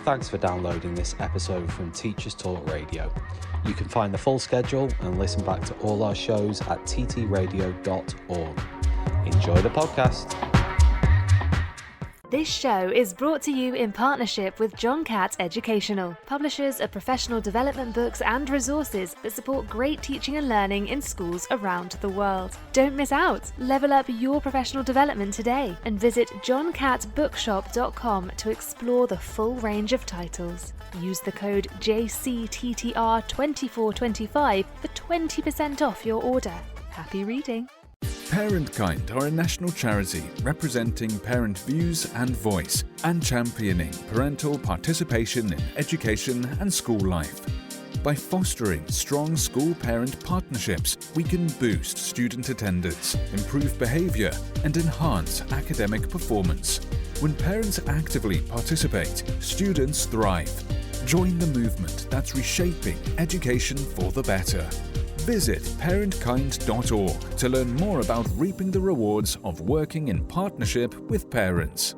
Thanks for downloading this episode from Teachers Talk Radio. You can find the full schedule and listen back to all our shows at ttradio.org. Enjoy the podcast. This show is brought to you in partnership with John Catt Educational, publishers of professional development books and resources that support great teaching and learning in schools around the world. Don't miss out. Level up your professional development today and visit johncattbookshop.com to explore the full range of titles. Use the code JCTTR2425 for 20% off your order. Happy reading. Parentkind are a national charity representing parent views and voice and championing parental participation in education and school life. By fostering strong school-parent partnerships, we can boost student attendance, improve behaviour and enhance academic performance. When parents actively participate, students thrive. Join the movement that's reshaping education for the better. Visit parentkind.org to learn more about reaping the rewards of working in partnership with parents.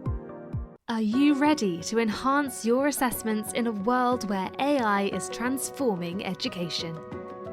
Are you ready to enhance your assessments in a world where AI is transforming education?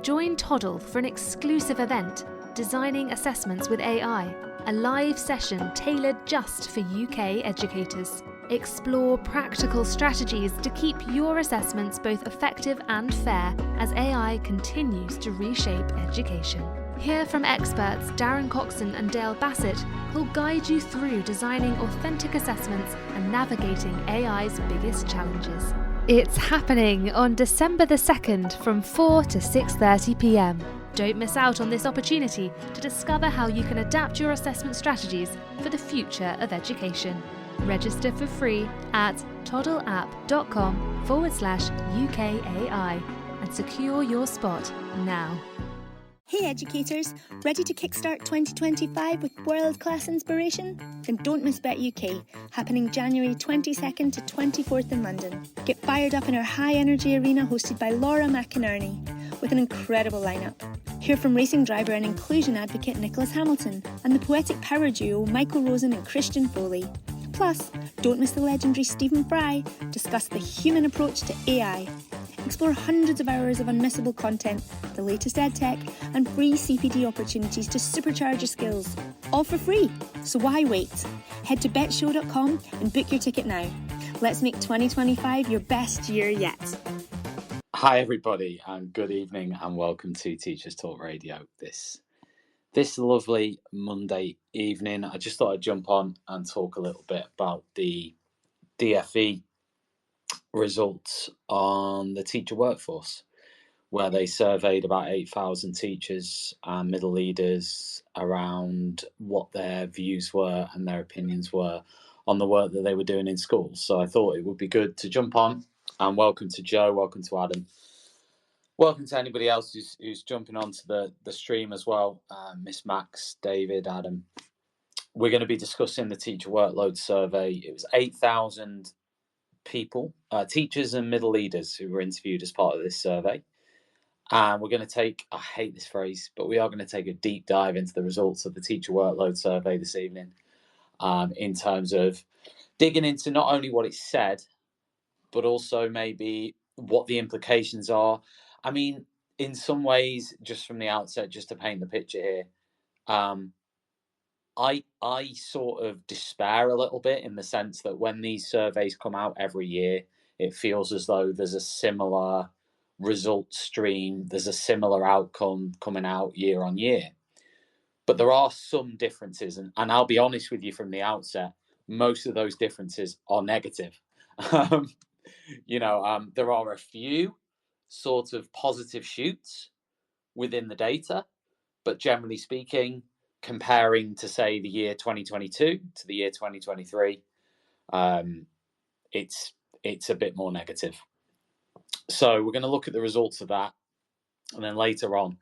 Join Toddle for an exclusive event, Designing Assessments with AI, a live session tailored just for UK educators. Explore practical strategies to keep your assessments both effective and fair as AI continues to reshape education. Hear from experts Darren Coxon and Dale Bassett, who'll guide you through designing authentic assessments and navigating AI's biggest challenges. It's happening on December the 2nd from 4 to 6:30 p.m. Don't miss out on this opportunity to discover how you can adapt your assessment strategies for the future of education. Register for free at toddleapp.com/UKAI and secure your spot now. Hey educators, ready to kickstart 2025 with world-class inspiration? Then don't miss Bet UK, happening January 22nd to 24th in London. Get fired up in our high-energy arena hosted by Laura McInerney with an incredible lineup. Hear from racing driver and inclusion advocate Nicholas Hamilton and the poetic power duo Michael Rosen and Christian Foley. Plus, don't miss the legendary Stephen Fry discuss the human approach to AI. Explore hundreds of hours of unmissable content, the latest edtech, and free CPD opportunities to supercharge your skills. All for free, so why wait? Head to betshow.com and book your ticket now. Let's make 2025 your best year yet. Hi everybody and good evening and welcome to Teachers Talk Radio. This lovely Monday evening, I just thought I'd jump on and talk a little bit about the DFE results on the teacher workforce, where they surveyed about 8,000 teachers and middle leaders around what their views were and their opinions were on the work that they were doing in schools. So I thought it would be good to jump on, and welcome to Joe, welcome to Adam. Welcome to anybody else who's jumping onto the stream as well. Miss Max, David, Adam. We're going to be discussing the teacher workload survey. It was 8,000 people, teachers and middle leaders who were interviewed as part of this survey. And we're going to take, I hate this phrase, but we are going to take a deep dive into the results of the teacher workload survey this evening, in terms of digging into not only what it said, but also maybe what the implications are. I mean, in some ways, just from the outset, just to paint the picture here, I sort of despair a little bit in the sense that when these surveys come out every year, it feels as though there's a similar result stream, there's a similar outcome coming out year on year. But there are some differences, and I'll be honest with you from the outset, most of those differences are negative. There are a few sort of positive shoots within the data, but generally speaking, comparing to say the year 2022 to the year 2023, it's a bit more negative. So we're going to look at the results of that, and then later on,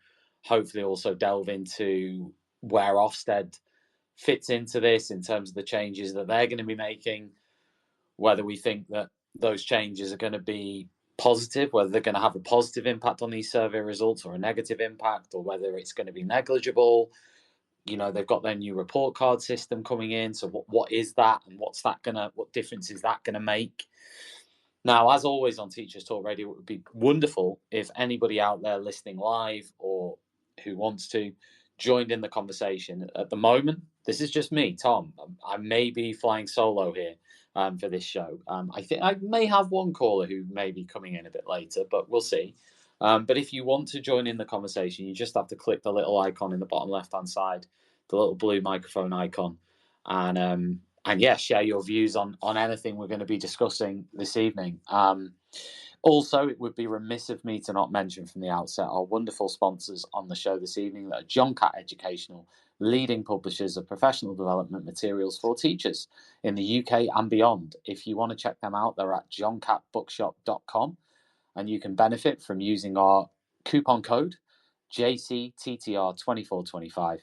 hopefully also delve into where Ofsted fits into this in terms of the changes that they're going to be making, whether we think that those changes are going to be positive, whether they're going to have a positive impact on these survey results or a negative impact, or whether it's going to be negligible. They've got their new report card system coming in. So what is that, and what difference is that going to make? Now, as always on Teachers Talk Radio, it would be wonderful if anybody out there listening live or who wants to join in the conversation. At the moment, this is just me, Tom. I may be flying solo here for this show. I think I may have one caller who may be coming in a bit later, but we'll see. But if you want to join in the conversation, you just have to click the little icon in the bottom left-hand side, the little blue microphone icon, and yeah, share your views on anything we're going to be discussing this evening. Also, it would be remiss of me to not mention from the outset our wonderful sponsors on the show this evening, that are John Catt Educational, leading publishers of professional development materials for teachers in the UK and beyond. If you want to check them out, they're at johncattbookshop.com, and you can benefit from using our coupon code JCTTR2425.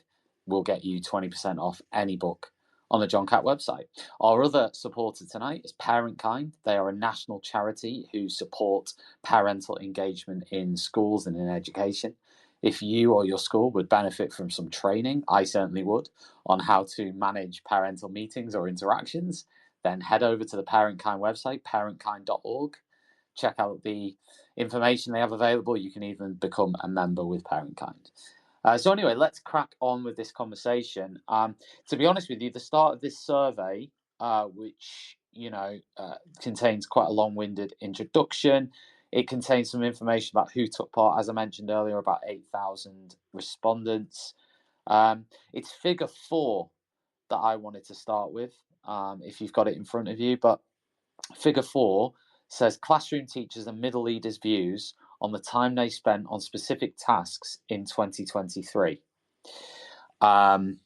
Will get you 20% off any book on the John Catt website. Our other supporter tonight is ParentKind. They are a national charity who support parental engagement in schools and in education. If you or your school would benefit from some training, I certainly would, on how to manage parental meetings or interactions, then head over to the ParentKind website, parentkind.org. Check out the information they have available. You can even become a member with ParentKind. So anyway, let's crack on with this conversation. To be honest with you, the start of this survey, which contains quite a long-winded introduction, it contains some information about who took part. As I mentioned earlier, about 8,000 respondents. It's figure 4 that I wanted to start with, if you've got it in front of you. But figure 4 says classroom teachers and middle leaders' views on the time they spent on specific tasks in 2023. And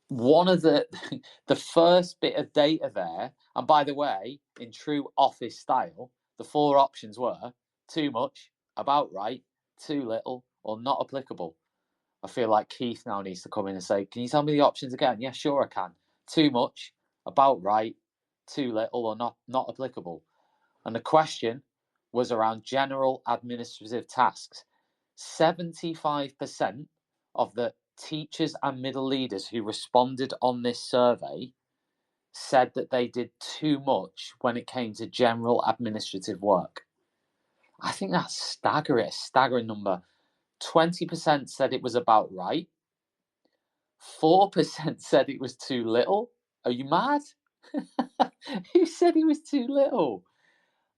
one of the first bit of data there, and by the way, in true office style, the 4 options were too much, about right, too little, or not applicable. I feel like Keith now needs to come in and say, can you tell me the options again? Yeah, sure I can. Too much, about right, too little, or not applicable. And the question was around general administrative tasks. 75% of the teachers and middle leaders who responded on this survey said that they did too much when it came to general administrative work. I think that's staggering, a staggering number. 20% said it was about right. 4% said it was too little. Are you mad? Who said it was too little?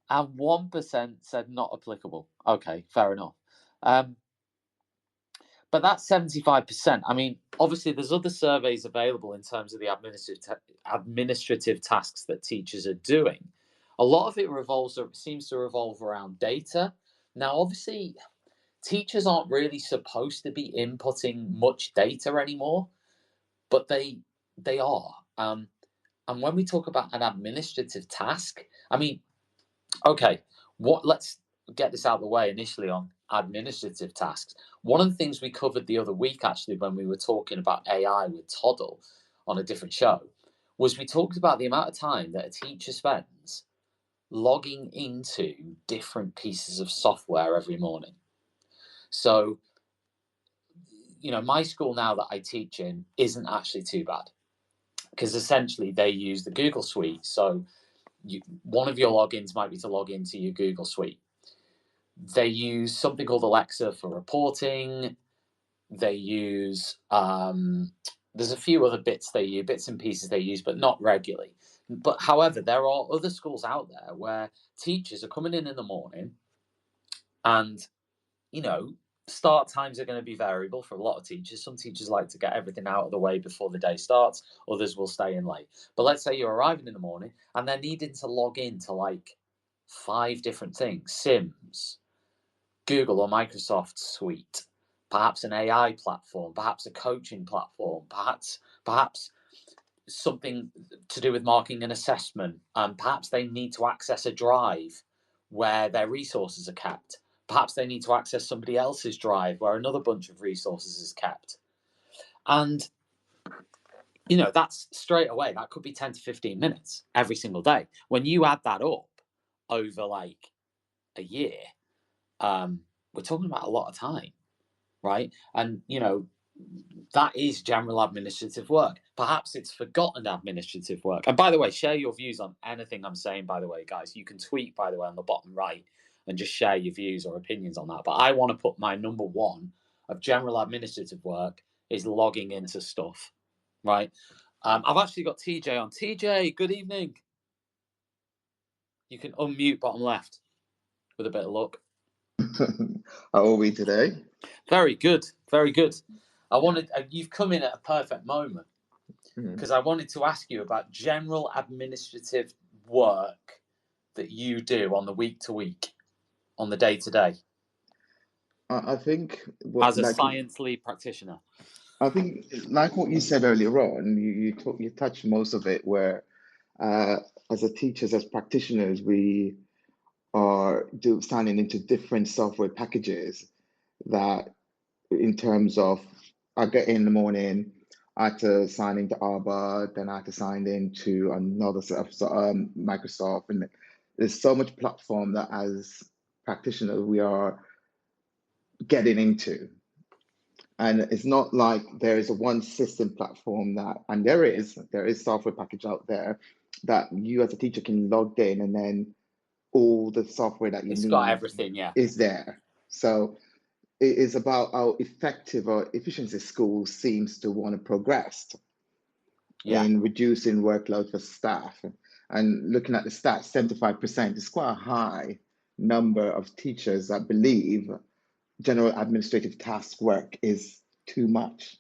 And 1% said not applicable. Okay, fair enough. But that's 75%. I mean, obviously, there's other surveys available in terms of the administrative tasks that teachers are doing. A lot of it seems to revolve around data. Now, obviously, teachers aren't really supposed to be inputting much data anymore, but they are. And when we talk about an administrative task, I mean, okay, let's get this out of the way initially on administrative tasks. One of the things we covered the other week, actually, when we were talking about AI with Toddle on a different show, was we talked about the amount of time that a teacher spends logging into different pieces of software every morning. So, my school now that I teach in isn't actually too bad, because essentially they use the Google Suite. So one of your logins might be to log into your Google Suite. They use something called Alexa for reporting. They use, there's a few other bits and pieces they use, but not regularly. But however, there are other schools out there where teachers are coming in the morning and, start times are going to be variable for a lot of teachers. Some teachers like to get everything out of the way before the day starts. Others will stay in late. But let's say you're arriving in the morning and they're needing to log into like 5 different things. Sims, Google or Microsoft Suite, perhaps an AI platform, perhaps a coaching platform, perhaps something to do with marking and assessment. Perhaps they need to access a drive where their resources are kept. Perhaps they need to access somebody else's drive where another bunch of resources is kept. And, that's straight away, that could be 10 to 15 minutes every single day. When you add that up over like a year, we're talking about a lot of time, right? And, that is general administrative work. Perhaps it's forgotten administrative work. And by the way, share your views on anything I'm saying, by the way, guys. You can tweet, by the way, on the bottom right and just share your views or opinions on that. But I want to put my number one of general administrative work is logging into stuff, right? I've actually got TJ on. TJ, good evening. You can unmute bottom left with a bit of luck. How are we today? Very good, very good. You've come in at a perfect moment because I wanted to ask you about general administrative work that you do on the week to week, on the day to day. I think as a science lead practitioner. I think, like what you said earlier on, you touched most of it. Where as a teachers, as practitioners, we are signing into different software packages that, in terms of, I get in the morning, I had to sign into Arbor, then I had to sign into another set of Microsoft, and there's so much platform that as practitioners we are getting into. And it's not like there is a one system platform that, and there is software package out there that you as a teacher can log in, and then all the software that you need got everything, yeah, is there. So it is about how effective or efficiency schools seems to want to progress in reducing workload for staff. And looking at the stats, 75% is quite a high number of teachers that believe general administrative task work is too much.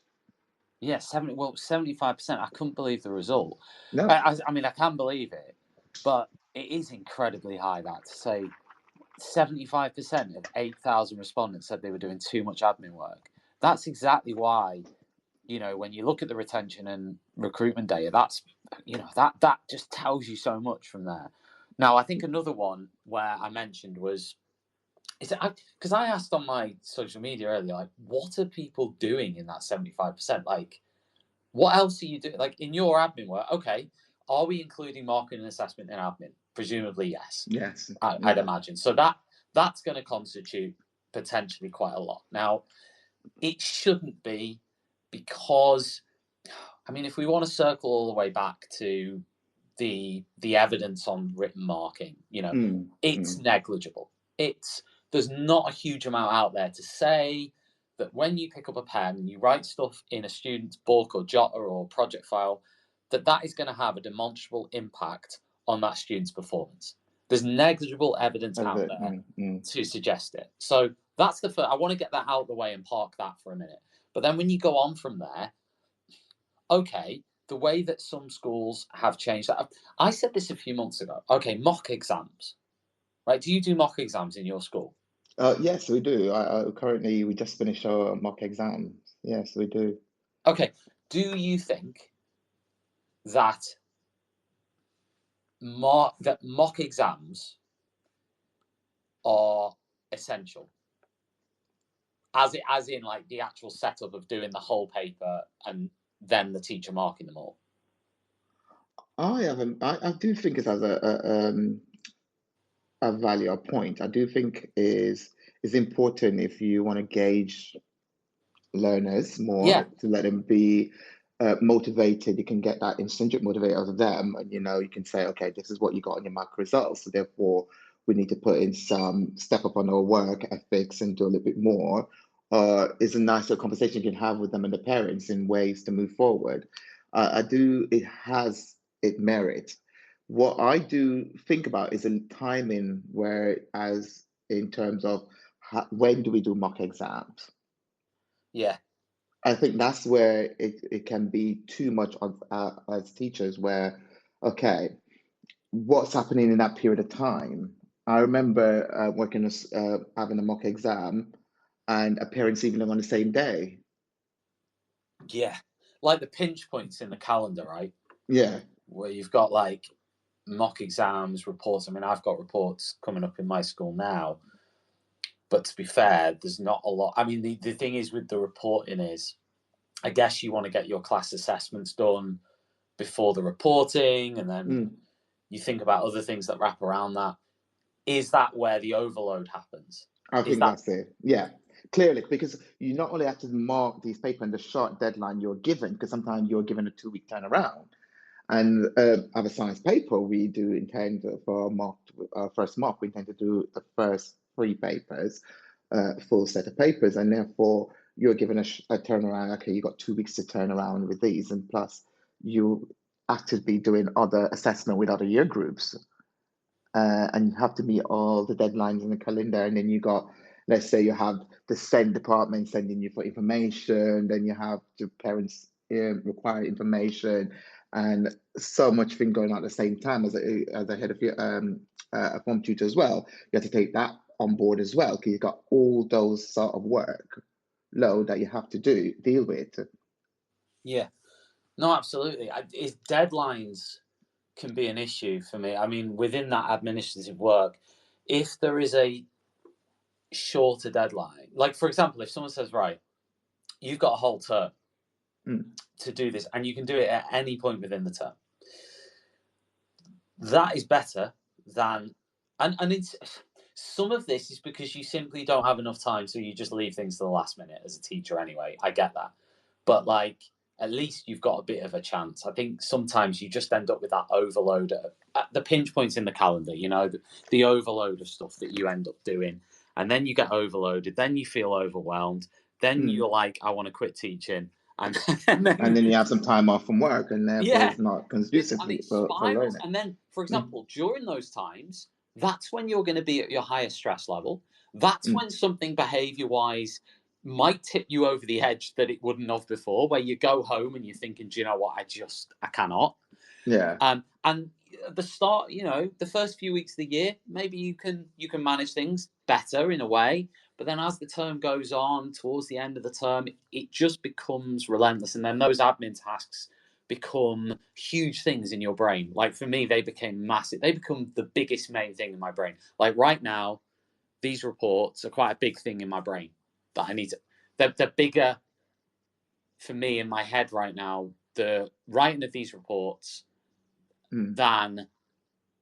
Yeah, 75%. I couldn't believe the result. No. I mean, I can believe it, but it is incredibly high, that to say 75% of 8,000 respondents said they were doing too much admin work. That's exactly why, when you look at the retention and recruitment data, that's, that just tells you so much from there. Now, I think another one where I mentioned was, because I asked on my social media earlier, like, what are people doing in that 75%? Like, what else are you doing? Like, in your admin work, okay, are we including marking and assessment in admin? Presumably, yes. Yes. I'd imagine. So that's going to constitute potentially quite a lot. Now, it shouldn't be, because, I mean, if we want to circle all the way back to the evidence on written marking, it's negligible. There's not a huge amount out there to say that when you pick up a pen and you write stuff in a student's book or jotter or project file, that is going to have a demonstrable impact on that student's performance. There's negligible evidence out there to suggest it. So that's the first. I want to get that out of the way and park that for a minute. But then when you go on from there, okay, the way that some schools have changed that. I said this a few months ago. Okay, mock exams. Right? Do you do mock exams in your school? Yes, we do. Currently, we just finished our mock exams. Yes, we do. Okay. Do you think that mock exams are essential? As in like the actual setup of doing the whole paper and then the teacher marking them all? I do think it has a value, a point. I do think is important if you want to gauge learners more, to let them be motivated. You can get that intrinsic motivator out of them, and you can say, okay, this is what you got on your mark results, so therefore we need to put in some step up on our work ethics and do a little bit more. It's a nice little conversation you can have with them and the parents in ways to move forward. It has its merit. What I do think about is a timing, whereas in terms of when do we do mock exams? Yeah. I think that's where it can be too much of as teachers, where, okay, what's happening in that period of time? I remember working as having a mock exam and a parent's evening on the same day. Yeah. Like the pinch points in the calendar, right? Yeah. Where you've got like mock exams, reports. I mean, I've got reports coming up in my school now. But to be fair, there's not a lot. I mean, the thing is with the reporting is, I guess you want to get your class assessments done before the reporting, and then you think about other things that wrap around that. Is that where the overload happens? I think that's it. Yeah. clearly, because you not only have to mark these papers in the short deadline you're given, because sometimes you're given a 2-week turnaround. And other science paper, we do intend for our first mock, we intend to do the first 3 papers, full set of papers, and therefore you're given a turnaround. Okay, you got 2 weeks to turn around with these, and plus you actively doing other assessment with other year groups, and you have to meet all the deadlines in the calendar. And then you got, let's say you have the SEND department sending you for information, then you have the parents require information, and so much thing going on at the same time. As a head of a form tutor as well, you have to take that on board as well, because you've got all those sort of work load that you have to deal with. Yeah, no, absolutely. Deadlines can be an issue for me. I mean, within that administrative work, if there is a shorter deadline, like for example, if someone says, right, you've got a whole term to do this, and you can do it at any point within the term, that is better than, and it's, some of this is because you simply don't have enough time, so you just leave things to the last minute as a teacher anyway. I get that. But like, at least you've got a bit of a chance. I think sometimes you just end up with that overload at the pinch points in the calendar, you know, the overload of stuff that you end up doing. And then you get overloaded, then you feel overwhelmed, then you're like, I want to quit teaching. And then you have some time off from work, and therefore it's not conducive for learning. And then, for example, during those times, that's when you're going to be at your highest stress level. That's when something behavior-wise might tip you over the edge that it wouldn't have before, where you go home and you're thinking, do you know what, I cannot. Yeah. And at the start, you know, the first few weeks of the year, maybe you can manage things better in a way. But then as the term goes on, towards the end of the term, it just becomes relentless. And then those admin tasks become huge things in your brain. Like for me, they became massive. They become the biggest main thing in my brain. Like right now, these reports are quite a big thing in my brain that I need to, they're bigger for me in my head right now, the writing of these reports than,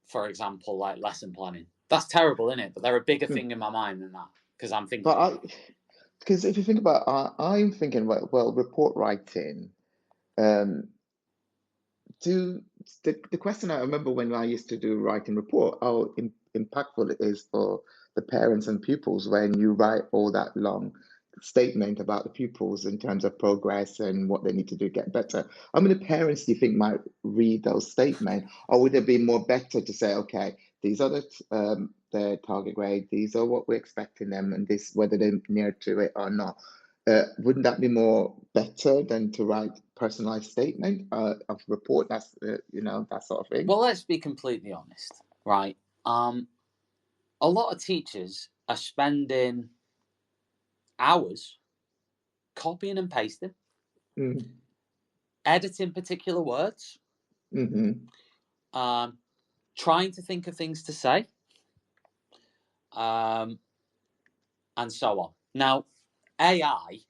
for example, like lesson planning. That's terrible, isn't it? But they're a bigger thing in my mind than that, because I'm thinking. Because if you think about, I'm thinking, well, report writing. The question I remember when I used to do writing report, how impactful it is for the parents and pupils when you write all that long statement about the pupils in terms of progress and what they need to do to get better. How many parents do you think might read those statements? Or would it be more better to say, okay, these are the target grade, these are what we're expecting them, and this, whether they're near to it or not? Wouldn't that be more better than to write personalized statement of report? That's that sort of thing. Well, let's be completely honest, right? A lot of teachers are spending hours copying and pasting, editing particular words, trying to think of things to say, and so on. Now, AI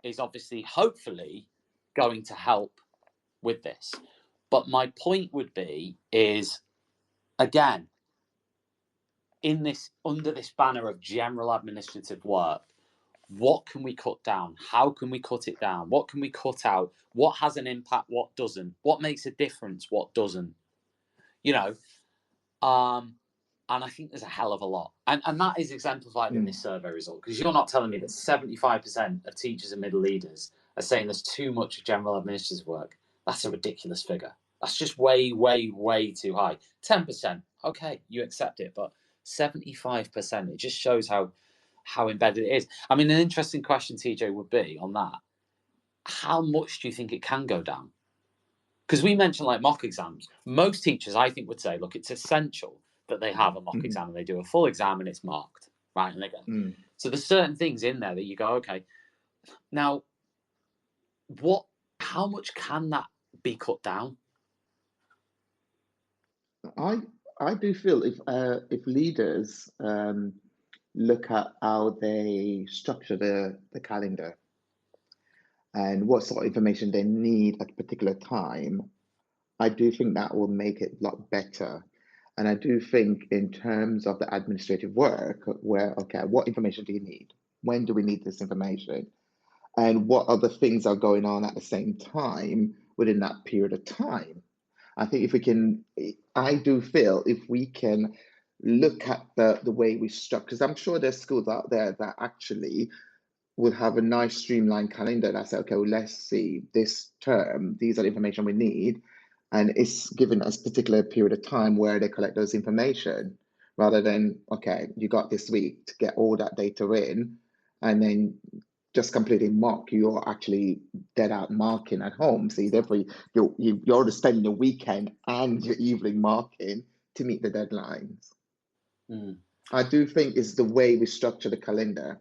is obviously, hopefully, going to help with this. But my point would be is, again, under this banner of general administrative work, what can we cut down? How can we cut it down? What can we cut out? What has an impact? What doesn't? What makes a difference? What doesn't? You know, and I think there's a hell of a lot. And that is exemplified in this survey result, because you're not telling me that 75% of teachers and middle leaders are saying there's too much general administrative work. That's a ridiculous figure. That's just way, way, way too high. 10%, okay, you accept it, but 75%, it just shows how embedded it is. I mean, an interesting question, TJ, would be on that. How much do you think it can go down? Because we mentioned like mock exams. Most teachers, I think, would say, look, it's essential that they have a mock exam and they do a full exam and it's marked, right? And they go. So there's certain things in there that you go, okay, now, how much can that be cut down? I do feel if leaders look at how they structure the calendar and what sort of information they need at a particular time, I do think that will make it a lot better. And I do think in terms of the administrative work, where, okay, what information do you need? when do we need this information, and what other things are going on at the same time within that period of time. I think if we can, I do feel if we can look at the way we structure, because I'm sure there's schools out there that actually would have a nice streamlined calendar that says, okay, well, let's see, this term, these are the information we need. And it's given us a particular period of time where they collect those information, rather than, okay, you got this week to get all that data in, and then just completely mock. You're actually dead out marking at home. So therefore, you're already spending your weekend and your evening marking to meet the deadlines. I do think it's the way we structure the calendar.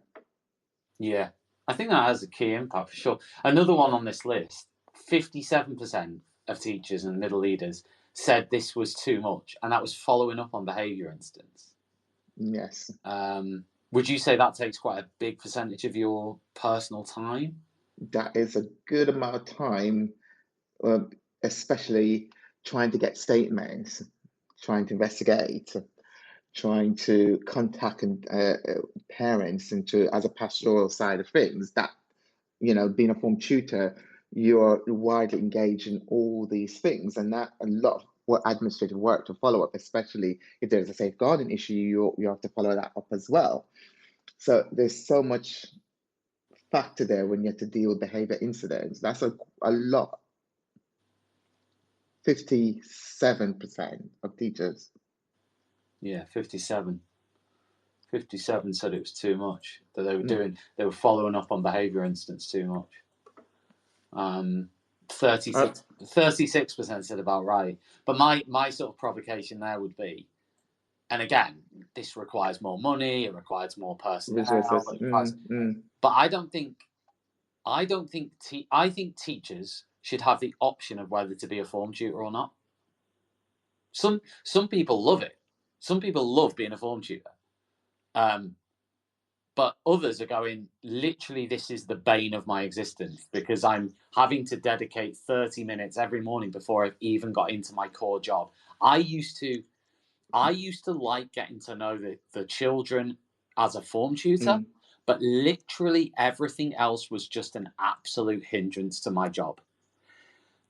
Yeah, I think that has a key impact for sure. Another one on this list, 57% of teachers and middle leaders said this was too much, and that was following up on behaviour incidents. Yes. Would you say that takes quite a big percentage of your personal time? That is a good amount of time, especially trying to get statements, trying to investigate, trying to contact parents, and to, as a pastoral side of things, that, being a form tutor, you're widely engaged in all these things, and that a lot of administrative work to follow up, especially if there's a safeguarding issue, you have to follow that up as well. So there's so much factor there when you have to deal with behavior incidents. That's a lot. 57% of teachers. Yeah, 57. 57 said it was too much, that they were following up on behaviour incidents too much. 36% said about right. But my sort of provocation there would be, and again, this requires more money, it requires more personnel, but I think teachers should have the option of whether to be a form tutor or not. Some people love it. Some people love being a form tutor. But others are going, literally, this is the bane of my existence, because I'm having to dedicate 30 minutes every morning before I've even got into my core job. I used to like getting to know the children as a form tutor, but literally everything else was just an absolute hindrance to my job.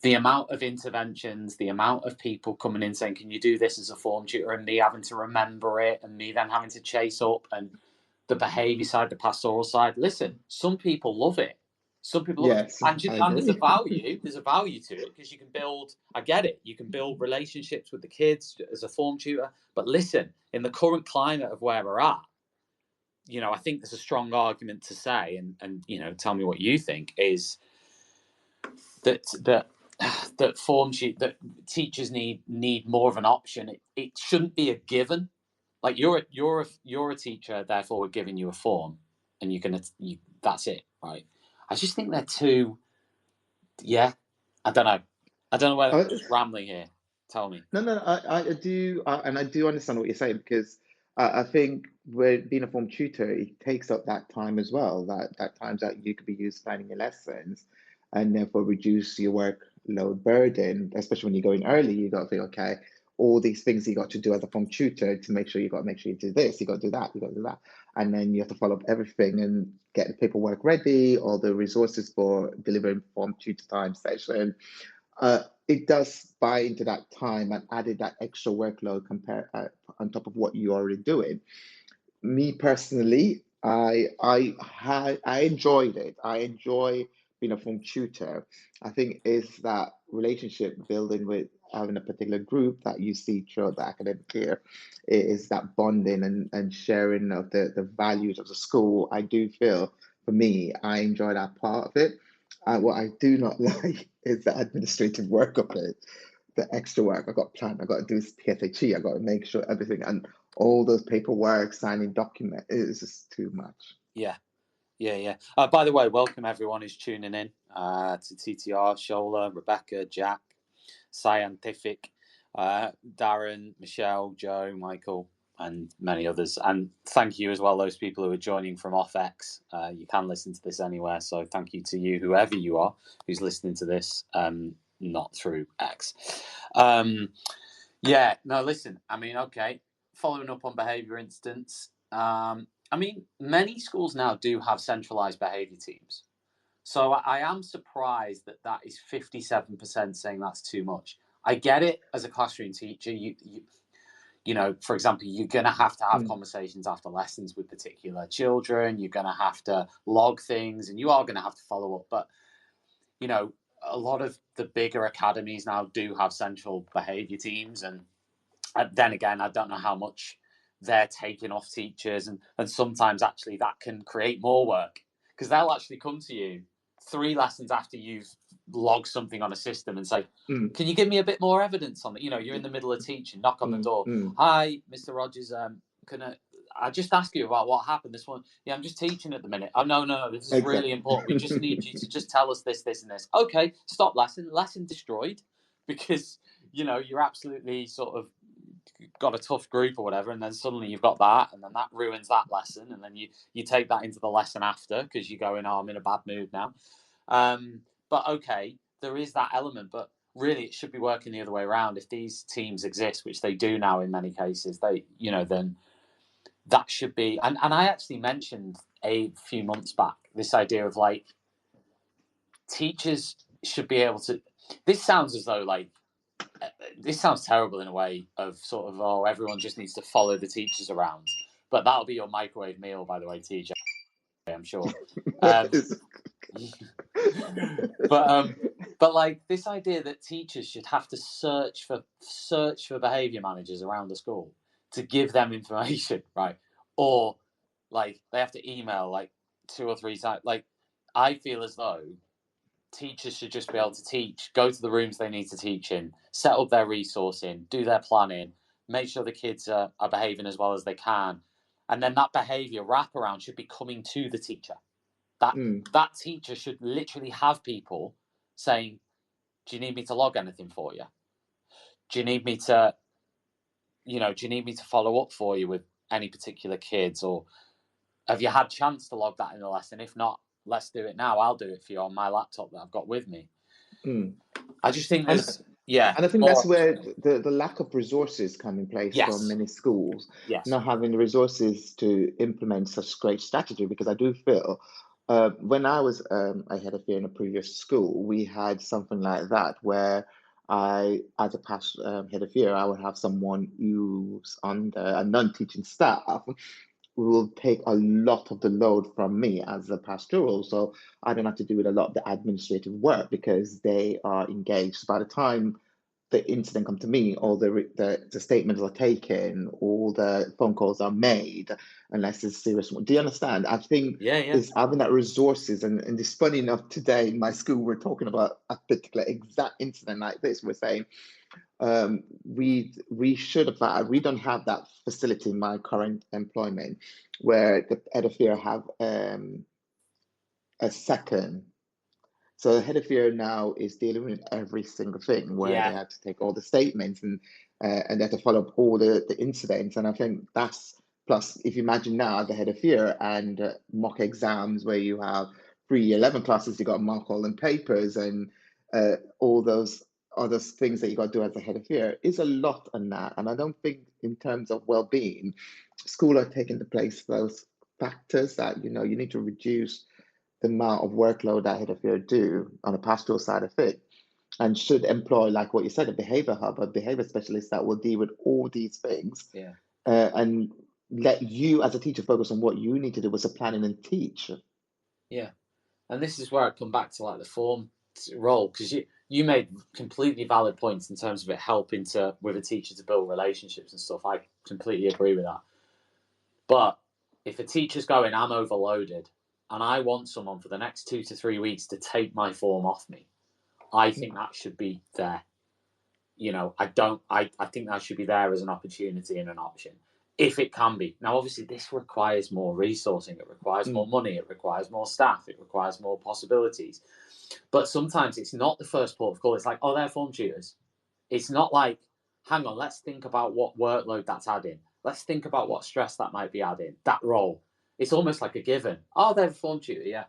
The amount of interventions, the amount of people coming in saying, can you do this as a form tutor, and me having to remember it, and me then having to chase up, and the behaviour side, the pastoral side. Listen, some people love it. Some people love it. And there's a value. There's a value to it, because you can build, I get it, you can build relationships with the kids as a form tutor. But listen, in the current climate of where we're at, I think there's a strong argument to say, and tell me what you think, is that teachers need more of an option. It shouldn't be a given. Like, you're a teacher, therefore we're giving you a form, and that's it, right? I just think they're too. Yeah, I don't know whether I'm just rambling here. Tell me. No, I do, and I do understand what you're saying, because I think with being a form tutor, it takes up that time as well. That times that you could be used planning your lessons, and therefore reduce your workload burden. Especially when you go in early, you got to think, okay, all these things you got to do as a form tutor to make sure you do this, you got to do that, and then you have to follow up everything and get the paperwork ready, all the resources for delivering form tutor time session. It does buy into that time and added that extra workload on top of what you're already doing. Me personally, I enjoyed it. I enjoy being a form tutor. I think it's that relationship building with having a particular group that you see throughout the academic year. It is that bonding and sharing of the values of the school. I do feel, for me, I enjoy that part of it. What I do not like is the administrative work of it, the extra work. I got planned. I got to do PSHE. I got to make sure everything, and all those paperwork, signing documents, is just too much. Yeah. By the way, welcome everyone who's tuning in to TTR, Shola, Rebecca, Jack, Scientific, Darren, Michelle, Joe, Michael, and many others. And thank you as well, those people who are joining from off X. You can listen to this anywhere, so thank you to you, whoever you are, who's listening to this, not through X. Listen, I mean, okay, following up on behaviour incidents, I mean, many schools now do have centralized behaviour teams. So I am surprised that that is 57% saying that's too much. I get it as a classroom teacher. You know, for example, you're going to have conversations after lessons with particular children. You're going to have to log things, and you are going to have to follow up. But, you know, a lot of the bigger academies now do have central behaviour teams. And then again, I don't know how much they're taking off teachers. And sometimes actually that can create more work, because they'll actually come to you 3 lessons after you've logged something on a system and say, can you give me a bit more evidence on it? You know, you're in the middle of teaching, knock on the door. Hi, Mr. Rogers, can I just ask you about what happened this one? Yeah, I'm just teaching at the minute. Oh, no, this is really important. We just need you to just tell us this, and this. Okay, stop lesson destroyed, because, you know, you're absolutely sort of got a tough group or whatever, and then suddenly you've got that, and then that ruins that lesson, and then you take that into the lesson after, because you go in, oh, I'm in a bad mood now. But okay, there is that element, but really it should be working the other way around. If these teams exist, which they do now in many cases, they, you know, then that should be, and I actually mentioned a few months back this idea of like teachers should be able to, this sounds as though like, this sounds terrible in a way of sort of, oh, everyone just needs to follow the teachers around. But that'll be your microwave meal, by the way, TJ, I'm sure. But like this idea that teachers should have to search for behaviour managers around the school to give them information, right? Or like they have to email like 2 or 3 times. Like I feel as though teachers should just be able to teach, go to the rooms they need to teach in, set up their resourcing, do their planning, make sure the kids are behaving as well as they can. And then that behaviour wraparound should be coming to the teacher. That teacher should literally have people saying, do you need me to log anything for you? Do you need me to, you know, do you need me to follow up for you with any particular kids? Or have you had chance to log that in the lesson? If not, let's do it now. I'll do it for you on my laptop that I've got with me. I just think there's, and I think that's where the lack of resources come in place from many schools, not having the resources to implement such great strategy. Because I do feel when I was a head of year in a previous school, we had something like that where I, as a past head of year, I would have someone who's on a non-teaching staff will take a lot of the load from me as a pastoral. So I don't have to do a lot of the administrative work because they are engaged. By the time the incident comes to me, all the statements are taken, all the phone calls are made, unless it's serious. Do you understand? I think it's having that resources, and it's funny enough, today in my school, we're talking about a particular exact incident like this. We're saying, we should have, we don't have that facility in my current employment where the head of year have a second. So the head of year now is dealing with every single thing where they have to take all the statements and they have to follow up all the incidents. And I think that's, plus if you imagine now the head of year and mock exams where you have 3-11 classes, you got to mark all them papers and all those other things that you got to do as a head of year, is a lot on that. And I don't think in terms of well-being, school are taking the place of those factors that, you know, you need to reduce the amount of workload that head of year do on a pastoral side of it, and should employ, like what you said, a behavior hub, a behavior specialist that will deal with all these things, and let you as a teacher focus on what you need to do with the planning and teach. Yeah, and this is where I come back to like the form role, because you made completely valid points in terms of it helping with a teacher to build relationships and stuff. I completely agree with that. But if a teacher's going, I'm overloaded, and I want someone for the next 2 to 3 weeks to take my form off me, I think that should be there. You know, I think that should be there as an opportunity and an option, if it can be. Now, obviously, this requires more resourcing. It requires more money. It requires more staff. It requires more possibilities. But sometimes it's not the first port of call. It's like, oh, they're form tutors. It's not like, hang on, let's think about what workload that's adding. Let's think about what stress that might be adding, that role. It's almost like a given. Oh, they're a form tutor, yeah.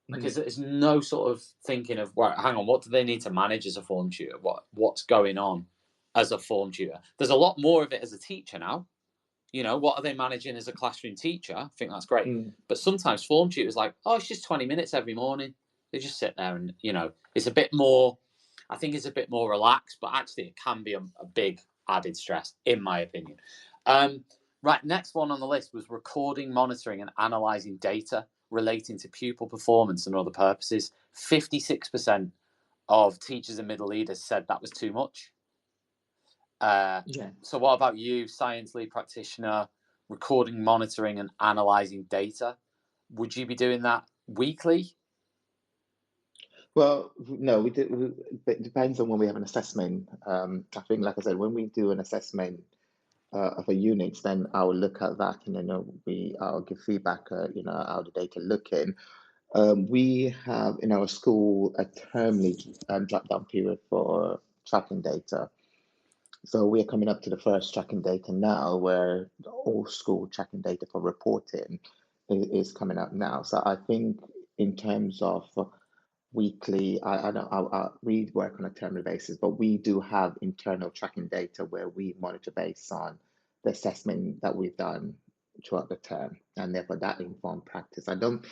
Because there's no sort of thinking of, well, hang on, what do they need to manage as a form tutor? What's going on as a form tutor? There's a lot more of it as a teacher now. You know, what are they managing as a classroom teacher? I think that's great. Mm. But sometimes form tutors like, oh, it's just 20 minutes every morning. They just sit there and, you know, it's a bit more, I think it's a bit more relaxed, but actually it can be a big added stress, in my opinion. Right, next one on the list was recording, monitoring, and analysing data relating to pupil performance and other purposes. 56% of teachers and middle leaders said that was too much. Yeah. So what about you, science lead practitioner, recording, monitoring, and analysing data? Would you be doing that weekly? Well, no, we do. It depends on when we have an assessment. I think, like I said, when we do an assessment of a unit, then I'll look at that, and then I'll give feedback. How the data looking. We have in our school a termly drop down period for tracking data. So we are coming up to the first tracking data now, where the all school tracking data for reporting is coming up now. So I think in terms of weekly, I don't, we work on a terminal basis, but we do have internal tracking data where we monitor based on the assessment that we've done throughout the term, and therefore that informed practice. I don't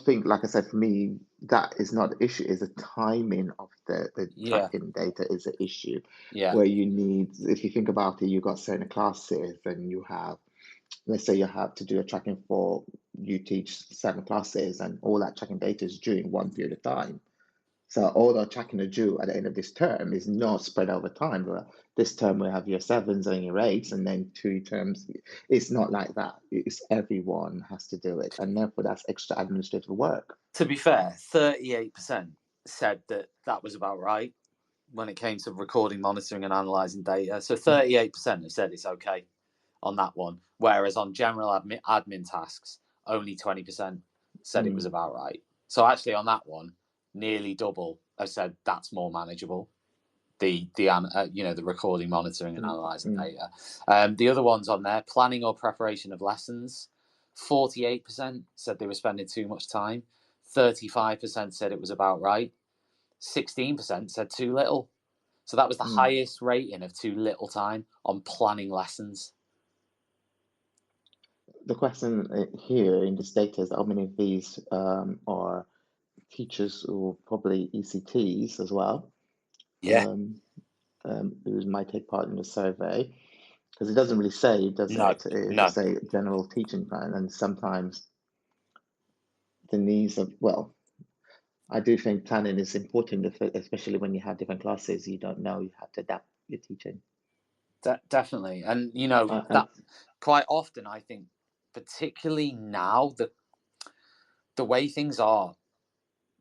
think, like I said, for me, that is not the issue. Is the timing of the Yeah, tracking data is the issue, yeah, where you need, if you think about it, you've got certain classes and you have, let's say you have to do a tracking for, you teach 7 classes and all that tracking data is during one period of time. So all the tracking are due at the end of this term is not spread over time. This term we have year 7s and year 8s, and then 2 terms. It's not like that. It's everyone has to do it, and therefore that's extra administrative work. To be fair, 38% said that that was about right when it came to recording, monitoring, and analysing data. So 38% have said it's okay on that one, whereas on general admin tasks, only 20% said it was about right. So actually on that one, nearly double have said that's more manageable. The recording, monitoring, and analysing data. The other ones on there, planning or preparation of lessons, 48% said they were spending too much time. 35% said it was about right. 16% said too little. So that was the highest rating of too little time on planning lessons. The question here in this data is how many of these are teachers who probably ECTs as well, who might take part in the survey, because it doesn't really say, does it? It just say general teaching plan, and sometimes the needs of, well, I do think planning is important, especially when you have different classes. You don't know, you have to adapt your teaching. Definitely. And, that quite often, I think, particularly now, the way things are,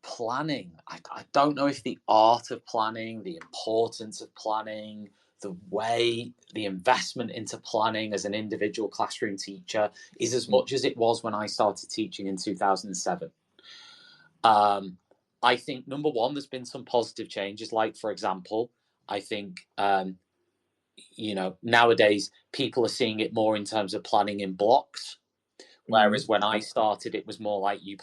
planning, I don't know if the art of planning, the importance of planning, the way, the investment into planning as an individual classroom teacher is as much as it was when I started teaching in 2007. I think, number one, there's been some positive changes. Like, for example, I think, nowadays people are seeing it more in terms of planning in blocks. Whereas when I started, it was more like you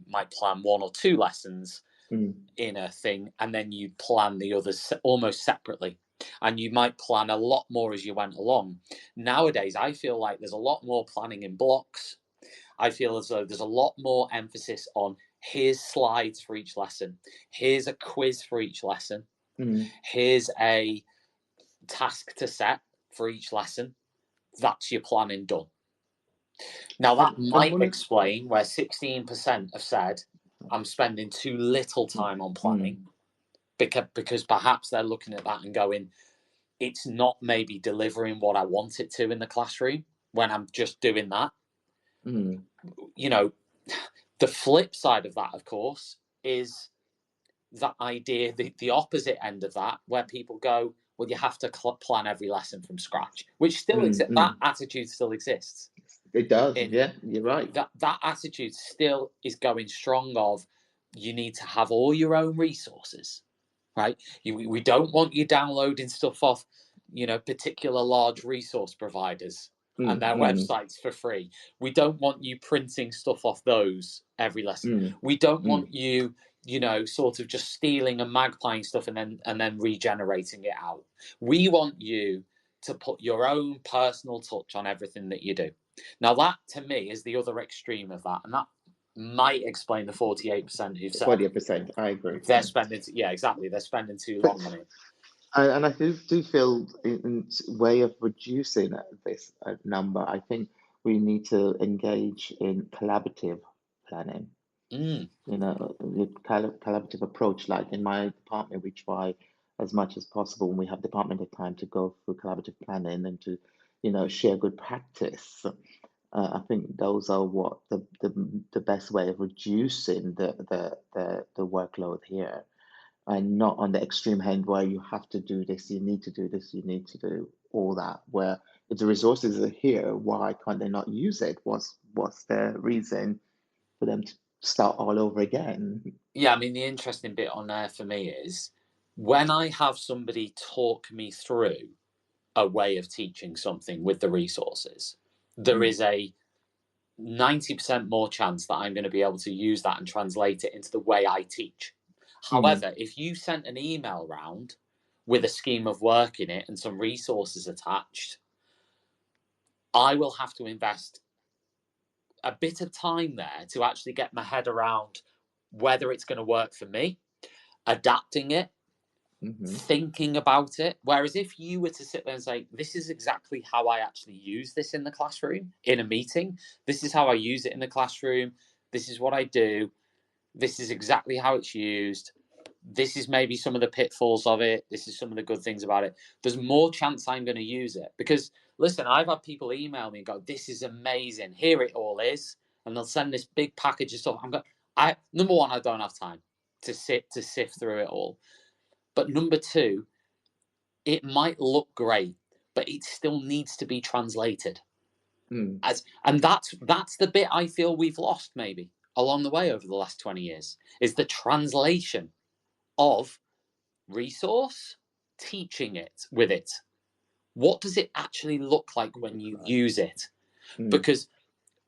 might plan 1 or 2 lessons in a thing, and then you plan the others almost separately. And you might plan a lot more as you went along. Nowadays, I feel like there's a lot more planning in blocks. I feel as though there's a lot more emphasis on here's slides for each lesson. Here's a quiz for each lesson. Here's a task to set for each lesson. That's your planning done. Now, that might explain where 16% have said, I'm spending too little time on planning, because perhaps they're looking at that and going, it's not maybe delivering what I want it to in the classroom when I'm just doing that. The flip side of that, of course, is that idea, the opposite end of that, where people go, well, you have to plan every lesson from scratch, which still exists. That attitude still exists. It does, yeah, you're right. That attitude still is going strong of, you need to have all your own resources, right? We don't want you downloading stuff off, particular large resource providers and their websites for free. We don't want you printing stuff off those every lesson. We don't want you, sort of just stealing and magpieing stuff and then regenerating it out. We want you to put your own personal touch on everything that you do. Now, that to me is the other extreme of that, and that might explain the 48% who've said 48%, I agree. they're spending. Yeah, exactly. They're spending too long on it. And I do feel in way of reducing this number, I think we need to engage in collaborative planning. Mm. You know, the collaborative approach. Like in my department, we try as much as possible when we have departmental time to go through collaborative planning and to, you know, share good practice. I think those are what the best way of reducing the workload here, and not on the extreme end where you have to do this, you need to do this, you need to do all that. Where if the resources are here, why can't they not use it? What's the reason for them to start all over again? Yeah, I mean, the interesting bit on there for me is when I have somebody talk me through a way of teaching something with the resources, there is a 90% more chance that I'm going to be able to use that and translate it into the way I teach. However, if you sent an email round with a scheme of work in it and some resources attached, I will have to invest a bit of time there to actually get my head around whether it's going to work for me, adapting it, thinking about it. Whereas if you were to sit there and say, this is exactly how I actually use this in the classroom, in a meeting, this is how I use it in the classroom, this is what I do, this is exactly how it's used, this is maybe some of the pitfalls of it, this is some of the good things about it, there's more chance I'm going to use it. Because listen, I've had people email me and go, this is amazing, here it all is, and they'll send this big package of stuff. Number one, I don't have time to sift through it all. But number two, it might look great, but it still needs to be translated. And that's the bit I feel we've lost maybe along the way over the last 20 years, is the translation of resource, teaching it with it. What does it actually look like when you use it? Because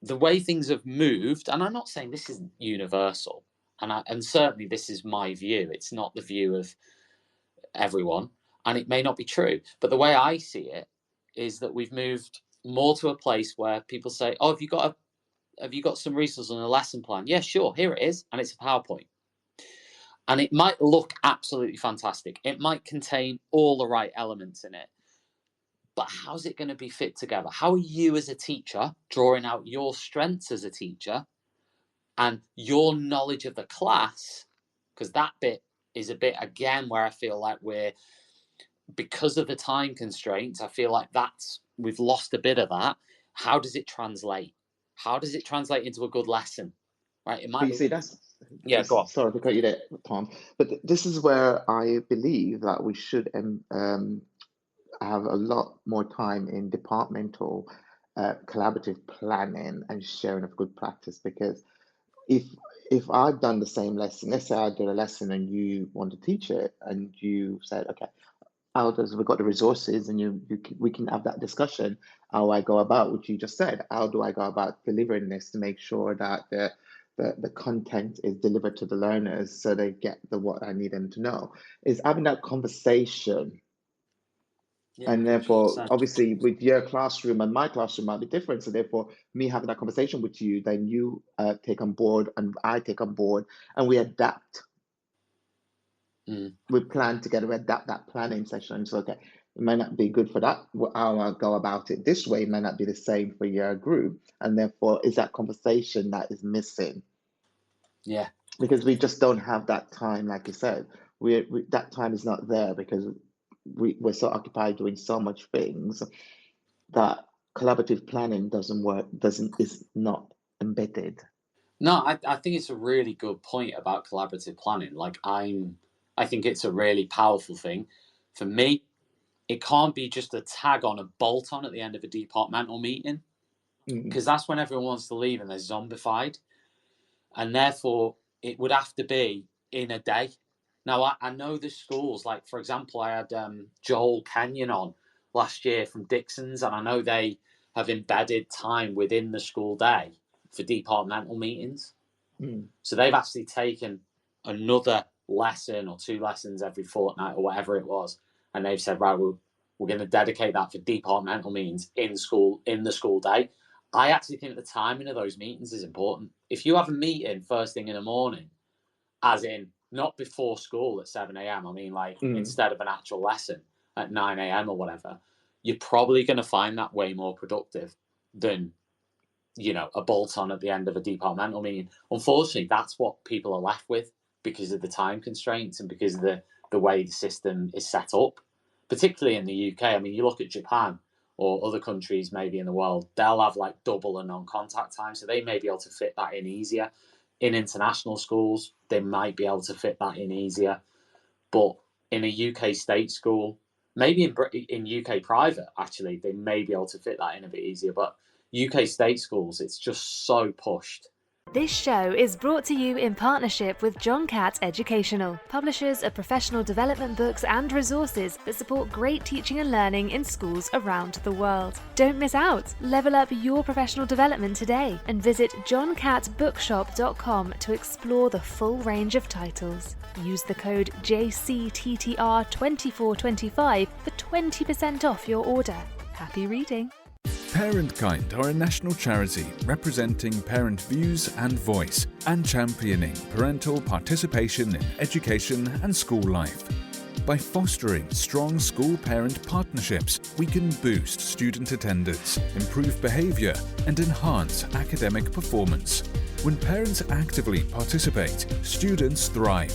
the way things have moved, and I'm not saying this isn't universal, and certainly this is my view, it's not the view of everyone, and it may not be true, but the way I see it is that we've moved more to a place where people say, oh, have you got some resources on a lesson plan? Yeah, sure, here it is, and it's a PowerPoint. And it might look absolutely fantastic, it might contain all the right elements in it, but how's it going to be fit together? How are you as a teacher drawing out your strengths as a teacher and your knowledge of the class? Because that bit is a bit, again, where I feel like because of the time constraints, I feel like we've lost a bit of that. How does it translate? How does it translate into a good lesson? Right? It might. You see, go on. Sorry to cut you there, Tom, but this is where I believe that we should have a lot more time in departmental collaborative planning and sharing of good practice. Because if I've done the same lesson, let's say I did a lesson and you want to teach it, and you said, okay, we've got the resources, and we can have that discussion. How I go about what you just said. How do I go about delivering this to make sure that the content is delivered to the learners so they get what I need them to know? Is having that conversation. Yeah, and therefore, 100%. Obviously, with your classroom and my classroom might be different. So therefore, me having that conversation with you, then you take on board and I take on board, and we adapt. We plan together, we adapt that planning session. So, okay, it may not be good for that. How I go about it this way may not be the same for your group. And therefore, is that conversation that is missing? Yeah. Because we just don't have that time, like you said. That time is not there because we're so occupied doing so much things that collaborative planning is not embedded. No, I think it's a really good point about collaborative planning. Like I think it's a really powerful thing. For me, it can't be just a tag on, a bolt on at the end of a departmental meeting, because that's when everyone wants to leave and they're zombified. And therefore, it would have to be in a day. Now, I know the schools, like, for example, I had Joel Kenyon on last year from Dixon's, and I know they have embedded time within the school day for departmental meetings. So they've actually taken another lesson or two lessons every fortnight or whatever it was, and they've said, right, we're going to dedicate that for departmental meetings in school, in the school day. I actually think the timing of those meetings is important. If you have a meeting first thing in the morning, as in not before school at 7 a.m., I mean, like instead of an actual lesson at 9 a.m. or whatever, you're probably going to find that way more productive than, you know, a bolt on at the end of a departmental meeting. Unfortunately, that's what people are left with because of the time constraints and because of the way the system is set up, particularly in the UK. I mean, you look at Japan or other countries maybe in the world, they'll have like double the non-contact time. So they may be able to fit that in easier. In international schools, they might be able to fit that in easier. But in a UK state school, maybe in UK private, actually, they may be able to fit that in a bit easier. But UK state schools, it's just so pushed. This show is brought to you in partnership with John Catt Educational, publishers of professional development books and resources that support great teaching and learning in schools around the world. Don't miss out. Level up your professional development today and visit johncattbookshop.com to explore the full range of titles. Use the code JCTTR2425 for 20% off your order. Happy reading. Parentkind are a national charity representing parent views and voice and championing parental participation in education and school life. By fostering strong school-parent partnerships, we can boost student attendance, improve behaviour and enhance academic performance. When parents actively participate, students thrive.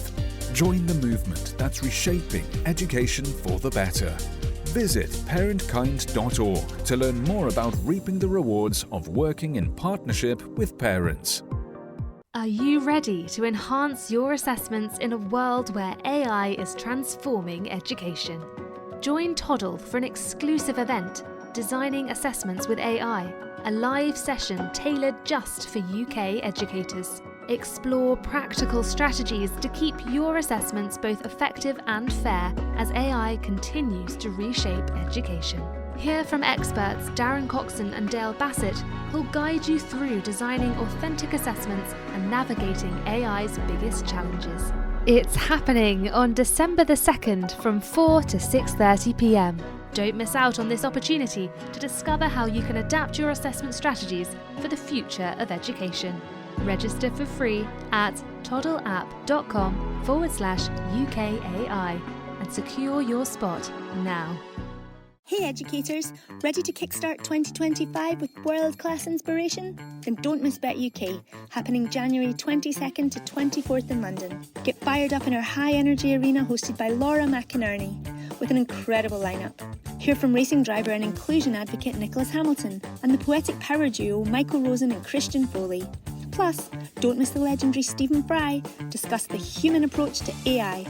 Join the movement that's reshaping education for the better. Visit parentkind.org to learn more about reaping the rewards of working in partnership with parents. Are you ready to enhance your assessments in a world where AI is transforming education? Join Toddle for an exclusive event, Designing Assessments with AI, a live session tailored just for UK educators. Explore practical strategies to keep your assessments both effective and fair as AI continues to reshape education. Hear from experts Darren Coxon and Dale Bassett, who'll guide you through designing authentic assessments and navigating AI's biggest challenges. It's happening on December the 2nd from 4 to 6:30 p.m. Don't miss out on this opportunity to discover how you can adapt your assessment strategies for the future of education. Register for free at toddleapp.com/UKAI and secure your spot now. Hey educators, ready to kickstart 2025 with world-class inspiration? Then don't miss Bet UK, happening January 22nd to 24th in London. Get fired up in our high-energy arena hosted by Laura McInerney with an incredible lineup. Hear from racing driver and inclusion advocate Nicholas Hamilton and the poetic power duo Michael Rosen and Christian Foley. Plus, don't miss the legendary Stephen Fry discuss the human approach to AI.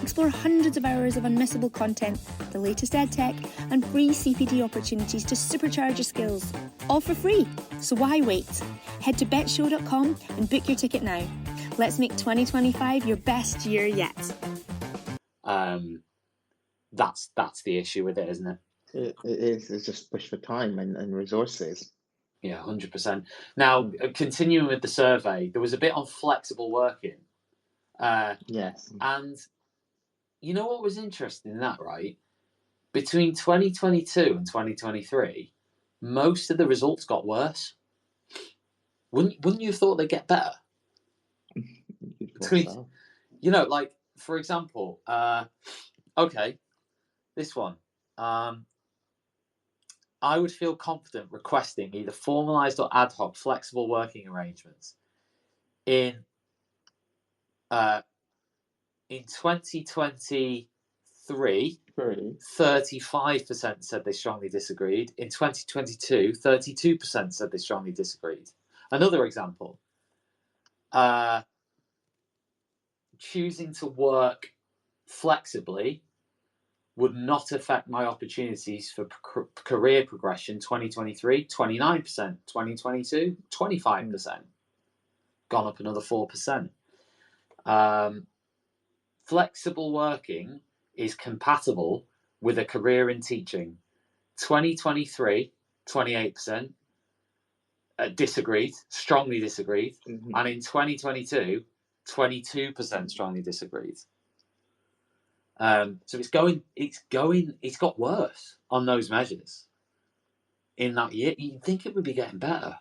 Explore hundreds of hours of unmissable content, the latest edtech, and free CPD opportunities to supercharge your skills. All for free, so why wait? Head to betshow.com and book your ticket now. Let's make 2025 your best year yet. That's the issue with it, isn't it? It is. It's just push for time and resources. Yeah, 100%. Now, continuing with the survey, there was a bit on flexible working. Yes. And you know what was interesting in that, right? Between 2022 and 2023, most of the results got worse. Wouldn't you have thought they'd get better? So. You know, like, for example, okay, this one. I would feel confident requesting either formalised or ad hoc flexible working arrangements. In 2023, 35% said they strongly disagreed. In 2022, 32% said they strongly disagreed. Another example, choosing to work flexibly would not affect my opportunities for career progression. 2023, 29%. 2022, 25%. Gone up another 4%. Flexible working is compatible with a career in teaching. 2023, 28% disagreed, strongly disagreed. Mm-hmm. And in 2022, 22% strongly disagreed. So it's got worse on those measures in that year. You'd think it would be getting better,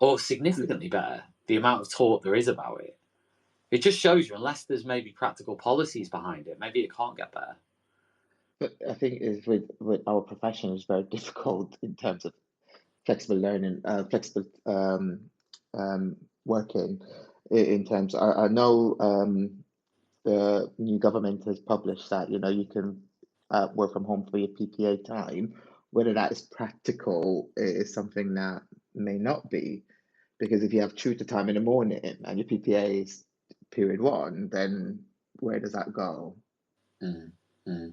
or significantly better, the amount of talk there is about it. It just shows you, unless there's maybe practical policies behind it, maybe it can't get better. But I think is with our profession, it's very difficult in terms of flexible learning, flexible working. In terms, I know the new government has published that you can work from home for your PPA time. Whether that is practical is something that may not be, because if you have tutor time in the morning and your PPA is period 1, then where does that go? Mm, mm.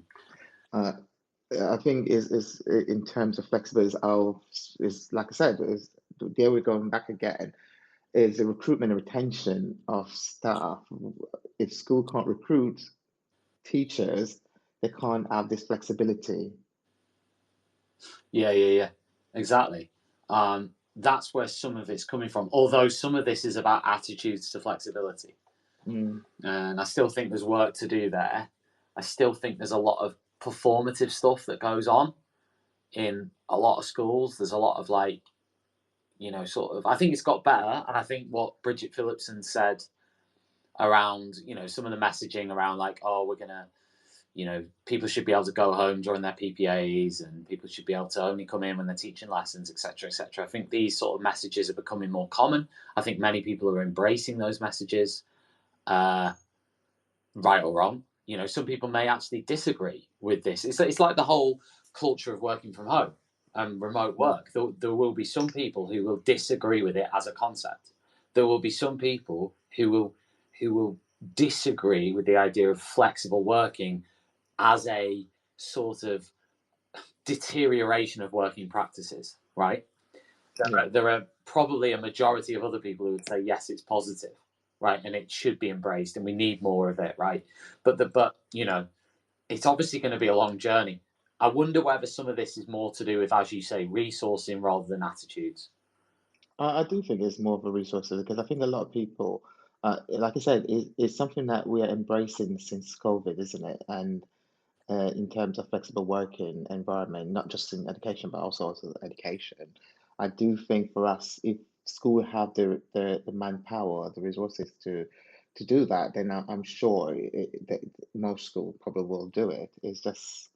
I think is in terms of flexibility, is like I said, is there we're going back again, is the recruitment and retention of staff. If school can't recruit teachers, they can't have this flexibility. Yeah, exactly. That's where some of it's coming from, although some of this is about attitudes to flexibility. And I still think there's work to do there. I still think there's a lot of performative stuff that goes on in a lot of schools. There's a lot of I think it's got better. And I think what Bridget Phillipson said around, some of the messaging around we're going to, people should be able to go home during their PPAs, and people should be able to only come in when they're teaching lessons, etc., etc. I think these sort of messages are becoming more common. I think many people are embracing those messages, right or wrong. Some people may actually disagree with this. It's like the whole culture of working from home and remote work. There will be some people who will disagree with it as a concept. There will be some people who will disagree with the idea of flexible working as a sort of deterioration of working practices, right? There are probably a majority of other people who would say, yes, it's positive, right? And it should be embraced and we need more of it, right? But it's obviously going to be a long journey. I wonder whether some of this is more to do with, as you say, resourcing rather than attitudes. I do think it's more of a resource, because I think a lot of people, like I said, it's something that we are embracing since COVID, isn't it? And in terms of flexible working environment, not just in education, but also education. I do think for us, if school have the manpower, the resources to do that, then I'm sure that most school probably will do it. It's just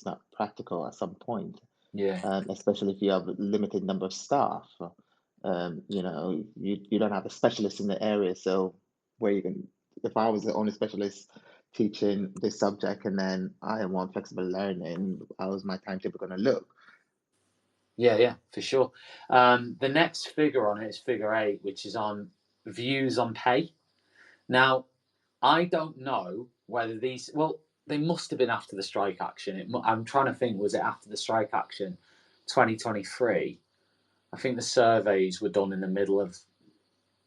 not practical at some point. Yeah. Especially if you have a limited number of staff. You don't have a specialist in the area, so where you can, if I was the only specialist teaching this subject and then I want flexible learning, how is my timetable going to look? Yeah, for sure. The next figure on it is figure 8, which is on views on pay. Now, I don't know whether they must have been after the strike action. I'm trying to think, was it after the strike action 2023? I think the surveys were done in the middle of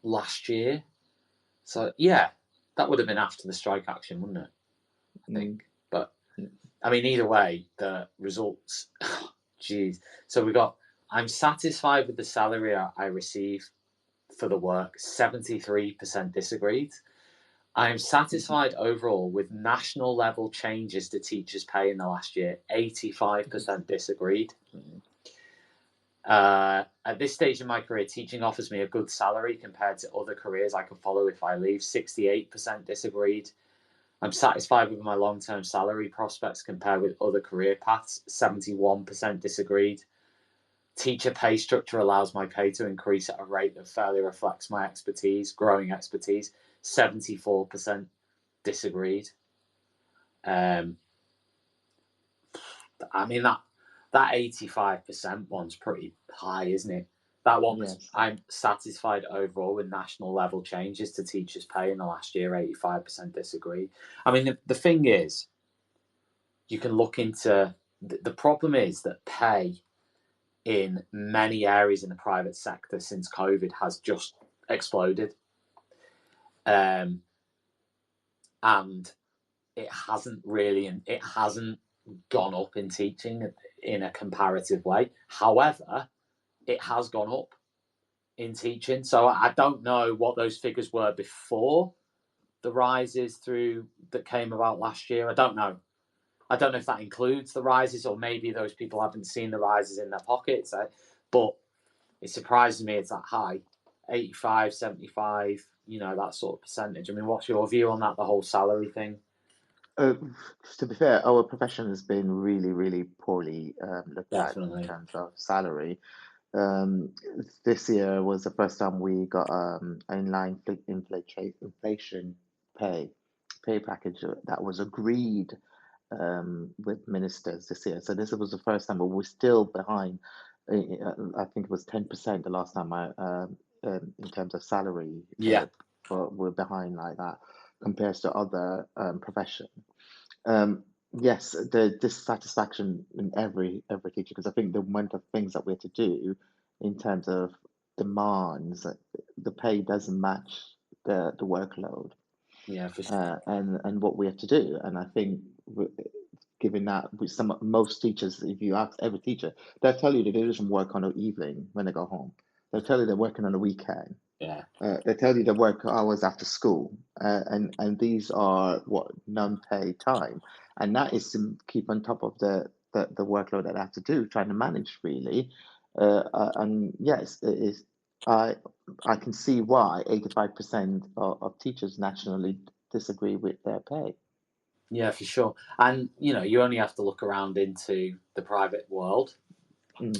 last year. So, yeah, that would have been after the strike action, wouldn't it? I think. But, I mean, either way, the results, geez. So we got, I'm satisfied with the salary I receive for the work, 73% disagreed. I am satisfied overall with national level changes to teachers' pay in the last year, 85% disagreed. At this stage in my career, teaching offers me a good salary compared to other careers I could follow if I leave, 68% disagreed. I'm satisfied with my long-term salary prospects compared with other career paths, 71% disagreed. Teacher pay structure allows my pay to increase at a rate that fairly reflects my growing expertise, 74% disagreed. I mean, that 85% one's pretty high, isn't it? That one was, yes. I'm satisfied overall with national level changes to teachers' pay in the last year, 85% disagree. I mean, the thing is, you can look into, the problem is that pay in many areas in the private sector since COVID has just exploded. And it hasn't gone up in teaching in a comparative way. However, it has gone up in teaching. So I don't know what those figures were before the rises through that came about last year. I don't know if that includes the rises, or maybe those people haven't seen the rises in their pockets. But it surprises me it's that high, 85, 75, that sort of percentage. I mean, what's your view on that, the whole salary thing? To be fair, our profession has been really, really poorly looked Definitely. at in terms of salary. This year was the first time we got inline inflation pay package that was agreed with ministers this year. So this was the first time, but we're still behind. I think it was 10% the last time in terms of salary. Yeah. But we're behind like that compared to other profession. Yes, the dissatisfaction in every teacher, because I think the amount of things that we have to do in terms of demands, the pay doesn't match the workload. Yeah, for sure. And what we have to do. And I think given that most teachers, if you ask every teacher, they'll tell you that they just work on an evening when they go home. They'll tell you they're working on a weekend. Yeah. They tell you they work hours after school, and these are non-paid time, and that is to keep on top of the workload that they have to do, trying to manage really. And yes, it is. I can see why 85% of teachers nationally disagree with their pay. Yeah, for sure. And you only have to look around into the private world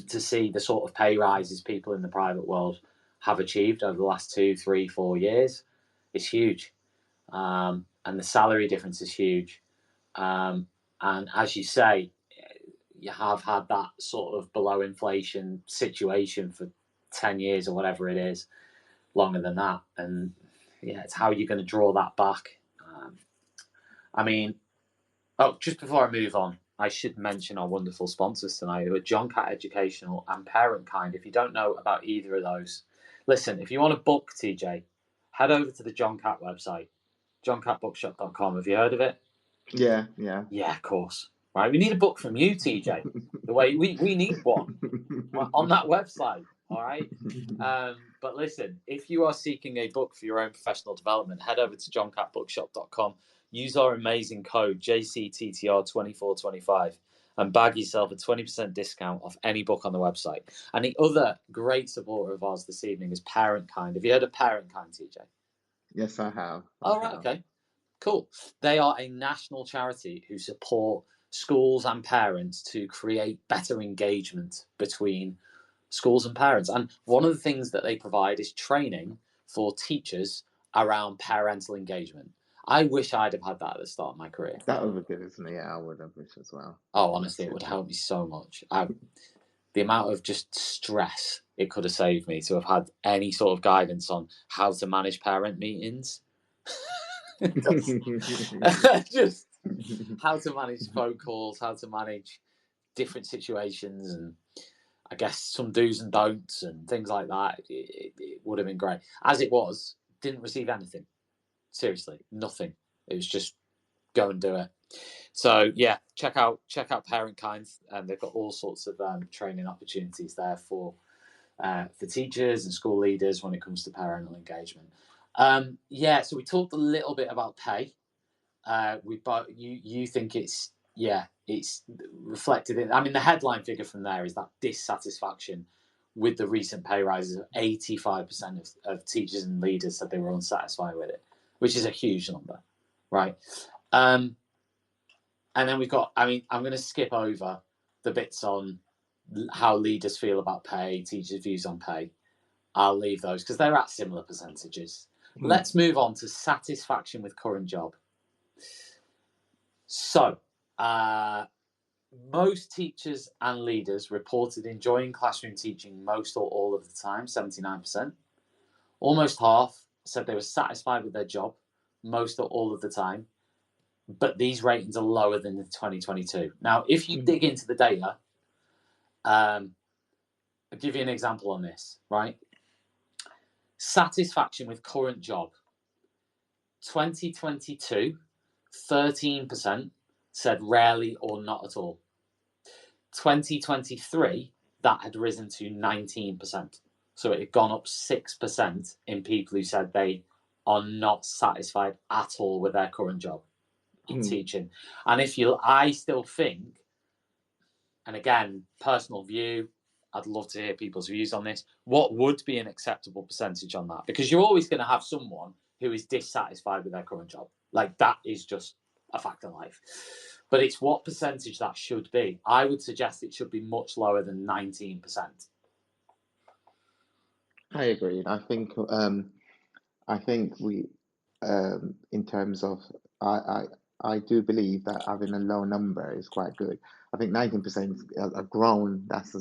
to see the sort of pay rises people in the private world have achieved over the last 2, 3, 4 years. It's huge. And the salary difference is huge. And as you say, you have had that sort of below inflation situation for 10 years or whatever it is, longer than that. And yeah, it's how you're going to draw that back. I mean, just before I move on, I should mention our wonderful sponsors tonight, who are John Catt Educational and Parent Kind. If you don't know about either of those, listen, if you want a book, TJ, head over to the John Catt website, johncattbookshop.com. Have you heard of it? Yeah. Yeah, of course. Right, we need a book from you, TJ. The way we need one on that website. All right. But listen, if you are seeking a book for your own professional development, head over to johncattbookshop.com. Use our amazing code JCTTR2425 and bag yourself a 20% discount off any book on the website. And the other great supporter of ours this evening is Parent Kind. Have you heard of Parent Kind, TJ? Yes, I have. Right, okay. Cool. They are a national charity who support schools and parents to create better engagement between schools and parents. And one of the things that they provide is training for teachers around parental engagement. I wish I'd have had that at the start of my career. That would be good, isn't it? Yeah, I would have wished as well. Oh, honestly, it would help me so much. The amount of just stress it could have saved me to have had any sort of guidance on how to manage parent meetings. Just how to manage phone calls, how to manage different situations, and I guess some do's and don'ts and things like that. It would have been great. As it was, didn't receive anything. Seriously, nothing. It was just go and do it. So yeah, check out Parent Kind, and they've got all sorts of training opportunities there for teachers and school leaders when it comes to parental engagement. So we talked a little bit about pay. You think it's reflected in. I mean, the headline figure from there is that dissatisfaction with the recent pay rises of 85% of teachers and leaders said they were unsatisfied with it, which is a huge number, right? And then we've got. I mean, I'm going to skip over the bits on how leaders feel about pay, teachers' views on pay. I'll leave those because they're at similar percentages. Let's move on to satisfaction with current job. So, most teachers and leaders reported enjoying classroom teaching most or all of the time, 79%. Almost half said they were satisfied with their job most or all of the time. But these ratings are lower than in 2022. Now, if you dig into the data, I'll give you an example on this, right? Satisfaction with current job. 2022, 13% said rarely or not at all. 2023, that had risen to 19%. So it had gone up 6% in people who said they are not satisfied at all with their current job in teaching. And I still think, and again, personal view, I'd love to hear people's views on this. What would be an acceptable percentage on that? Because you're always going to have someone who is dissatisfied with their current job. Like, that is just a fact of life. But it's what percentage that should be. I would suggest it should be much lower than 19%. I agree. I think we, in terms of, I do believe that having a low number is quite good. I think 19% have grown. That's a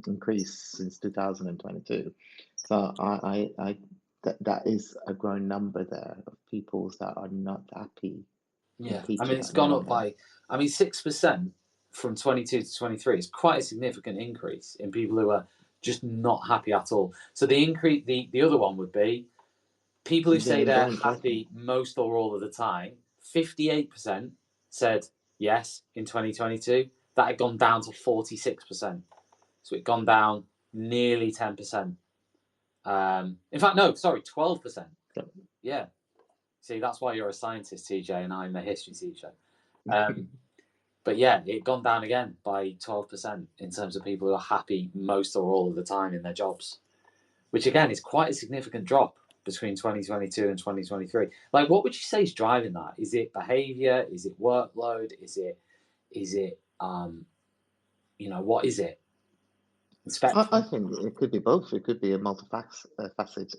increase since 2022. So that is a growing number there of people that are not happy. Yeah, I mean, it's gone up by, 6% from 22 to 23 is quite a significant increase in people who are just not happy at all. So the increase, the other one would be people who say they're happy most or all of the time. 58% said yes in 2022. That had gone down to 46%. So it'd gone down nearly 10%. In fact, no, sorry, 12%. Yeah. See, that's why you're a scientist, TJ, and I'm a history teacher. But yeah, it gone down again by 12% in terms of people who are happy most or all of the time in their jobs, which again is quite a significant drop between 2022 and 2023. Like, what would you say is driving that? Is it behavior? Is it workload? Is it what is it? I think it could be both. It could be a multifaceted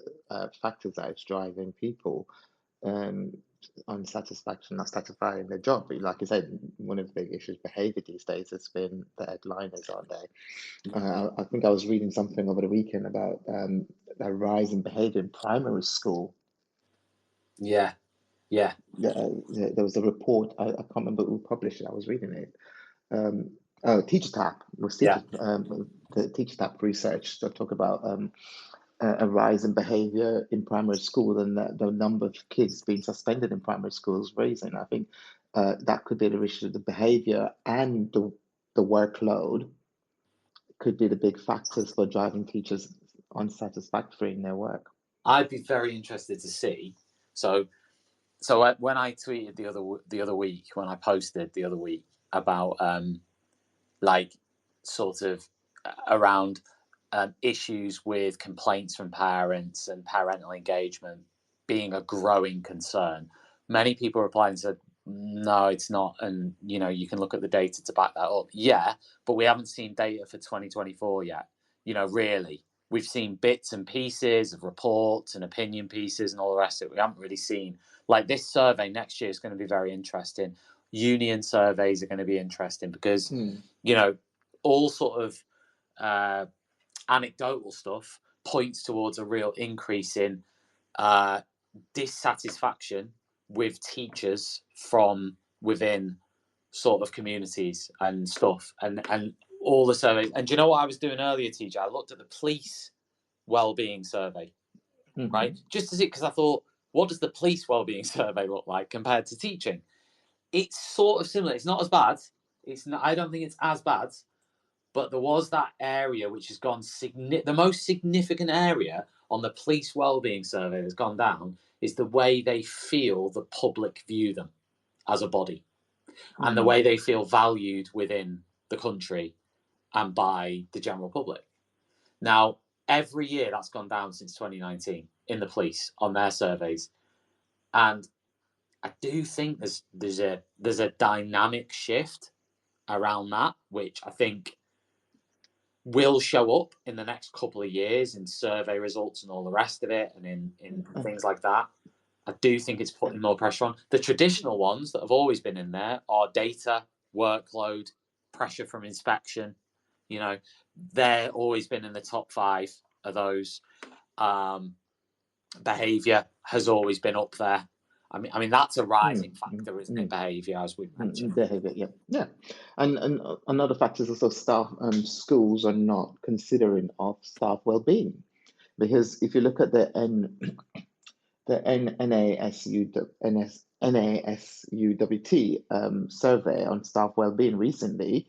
factors that is driving people unsatisfaction, not satisfying their job. But like I said, one of the big issues, behavior these days, has been the headliners, aren't they? I think I was reading something over the weekend about a rise in behavior in primary school. Yeah. There was a report. I can't remember who published it. I was reading it. Teacher Tapp was the Teacher Tapp research that talk about a rise in behavior in primary school, and the number of kids being suspended in primary school is rising. I think that could be the issue. The behavior and the workload could be the big factors for driving teachers unsatisfactory in their work. I'd be very interested to see. So when I tweeted the other week, when I posted the other week about around issues with complaints from parents and parental engagement being a growing concern, many people replied and said, no, it's not. And, you can look at the data to back that up. Yeah, but we haven't seen data for 2024 yet. Really, we've seen bits and pieces of reports and opinion pieces and all the rest of it. We haven't really seen, like, this survey next year is going to be very interesting. Union surveys are going to be interesting because, all sort of anecdotal stuff points towards a real increase in dissatisfaction with teachers from within sort of communities and stuff, and all the surveys. And do you know what I was doing earlier, TJ? I looked at the police wellbeing survey, right? Just to see, because I thought, what does the police wellbeing survey look like compared to teaching? It's sort of similar. It's not as bad. It's not. I don't think it's as bad. But there was that area which has gone the most significant area on the police wellbeing survey that's gone down is the way they feel the public view them as a body, and the way they feel valued within the country and by the general public. Now, every year that's gone down since 2019 in the police on their surveys, and I do think there's a dynamic shift around that, which I think will show up in the next couple of years in survey results and all the rest of it, and in things like that. I do think it's putting more pressure on. The traditional ones that have always been in there are data, workload, pressure from inspection. They're always been in the top 5 of those. Behaviour has always been up there. I mean that's a rising factor, isn't it? Behaviour, as we mentioned. Behaviour, yeah. And another factor is also staff. Schools are not considering of staff well-being, because if you look at the NASUWT survey on staff well-being recently,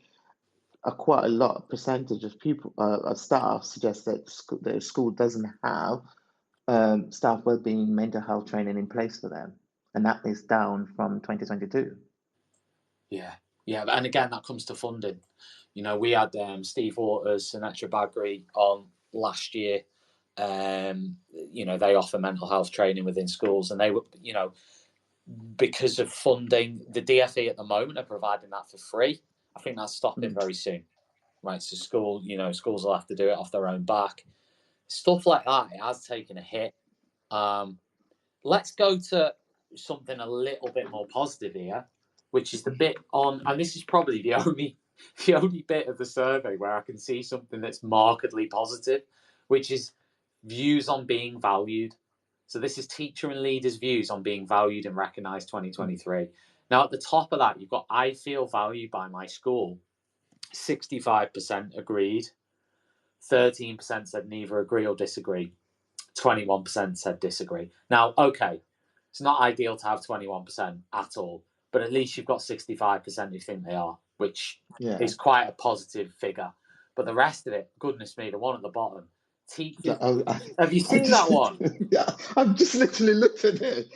quite a lot percentage of people, staff suggest that the school doesn't have staff wellbeing, mental health training in place for them, and that is down from 2022. Yeah, and again, that comes to funding. You know, we had Steve Waters and Sunetra Bagri on last year. You know, they offer mental health training within schools, and they were, you know, because of funding, the DFE at the moment are providing that for free. I think that's stopping very soon, right? So schools will have to do it off their own back. Stuff like that, it has taken a hit. Let's go to something a little bit more positive here, which is the bit on, and this is probably the only bit of the survey where I can see something that's markedly positive, which is views on being valued. So this is teacher and leaders' views on being valued and recognised 2023. Now at the top of that, you've got I feel valued by my school. 65% agreed. 13% said neither agree or disagree. 21% said disagree. Now, okay, it's not ideal to have 21% at all, but at least you've got 65% who think they are, which is quite a positive figure. But the rest of it, goodness me, the one at the bottom, teachers. Have you seen that one? Yeah, I've just literally looked at it.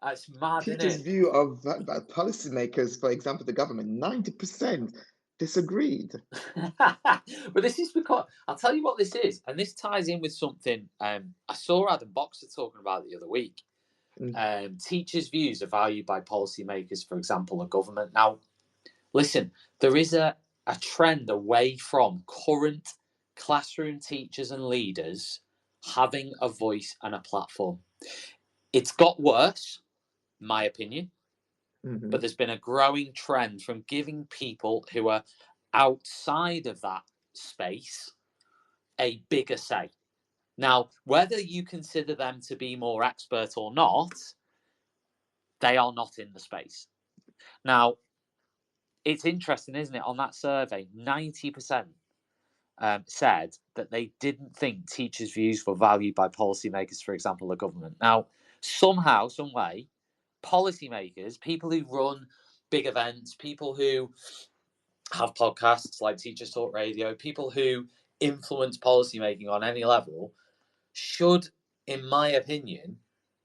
That's mad, isn't it? Teachers' view of policymakers, for example, the government, 90% disagreed. But this is because, I'll tell you what this is, and this ties in with something I saw Adam Boxer talking about the other week. Teachers' views are valued by policymakers, for example, a government. Now, listen, there is a trend away from current classroom teachers and leaders having a voice and a platform. It's got worse, my opinion, but there's been a growing trend from giving people who are outside of that space a bigger say. Now, whether you consider them to be more expert or not, they are not in the space. Now, it's interesting, isn't it? On that survey, 90% said that they didn't think teachers' views were valued by policymakers, for example, the government. Now, somehow, some way, policymakers, people who run big events, people who have podcasts like Teachers Talk Radio, people who influence policymaking on any level should, in my opinion,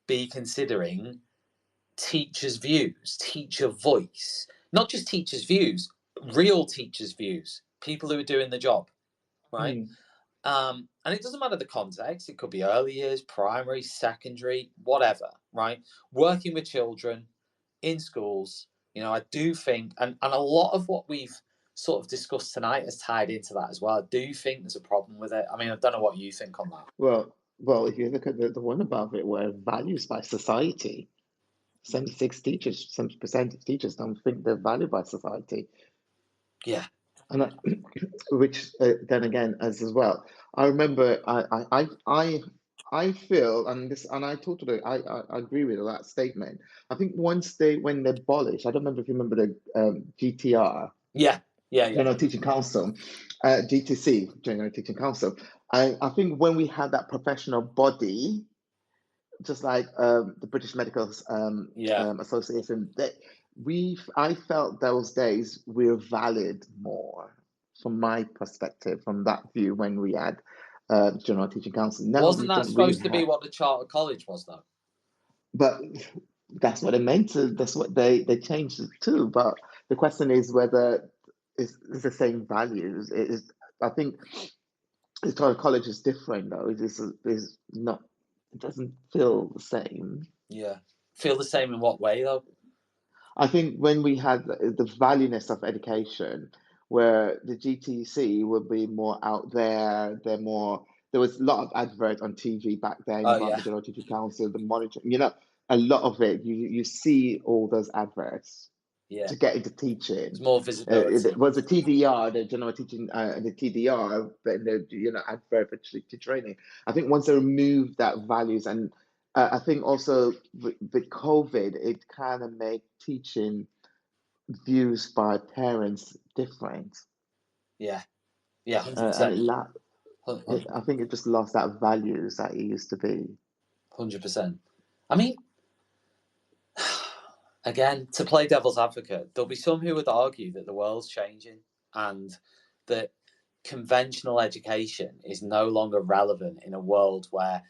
be considering teachers' views, teacher voice, not just teachers' views, real teachers' views, people who are doing the job, right? And it doesn't matter the context. It could be early years, primary, secondary, whatever, right? Working with children in schools, you know, I do think, and a lot of what we've sort of discussed tonight has tied into that as well. I do think there's a problem with it. I mean, I don't know what you think on that. Well, if you look at the one above it, where values by society, 70% of teachers don't think they're valued by society. Yeah. And which then again, as well, I remember I feel, and I totally I agree with that statement. I think when they abolished, I don't remember if you remember the GTR. Yeah. General Teaching Council, GTC, General Teaching Council. I think when we had that professional body, just like the British Medical Association, I felt those days we were valid more, from my perspective, from that view, when we had General Teaching Council. Now, wasn't that supposed to be what the Charter College was, though? But that's what it meant to. That's what they changed it to. But the question is whether it's the same values. I think the Charter College is different, though. It is not. It doesn't feel the same. Yeah. Feel the same in what way, though? I think when we had the valueness of education, where the GTC would be more out there, there was a lot of adverts on TV back then about the General Teaching Council, the monitoring, you know, a lot of it, you see all those adverts to get into teaching. It's more visibility. It was the TDR, the General Teaching, the TDR, the advert for teacher training. I think once they removed that values, and I think also with COVID, it kind of made teaching views by parents different. Yeah, 100%. I think it just lost that values that it used to be. 100%. I mean, again, to play devil's advocate, there'll be some who would argue that the world's changing and that conventional education is no longer relevant in a world where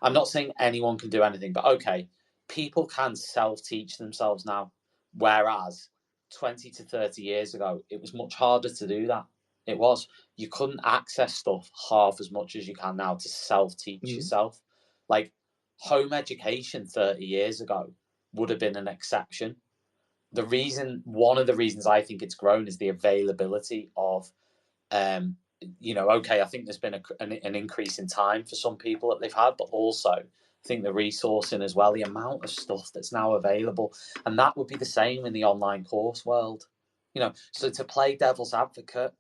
I'm not saying anyone can do anything, but okay, people can self-teach themselves now, whereas 20 to 30 years ago, it was much harder to do that. It was. You couldn't access stuff half as much as you can now to self-teach yourself. Like home education 30 years ago would have been an exception. One of the reasons I think it's grown is the availability of, okay, I think there's been an increase in time for some people that they've had, but also I think the resourcing as well, the amount of stuff that's now available, and that would be the same in the online course world. So to play devil's advocate,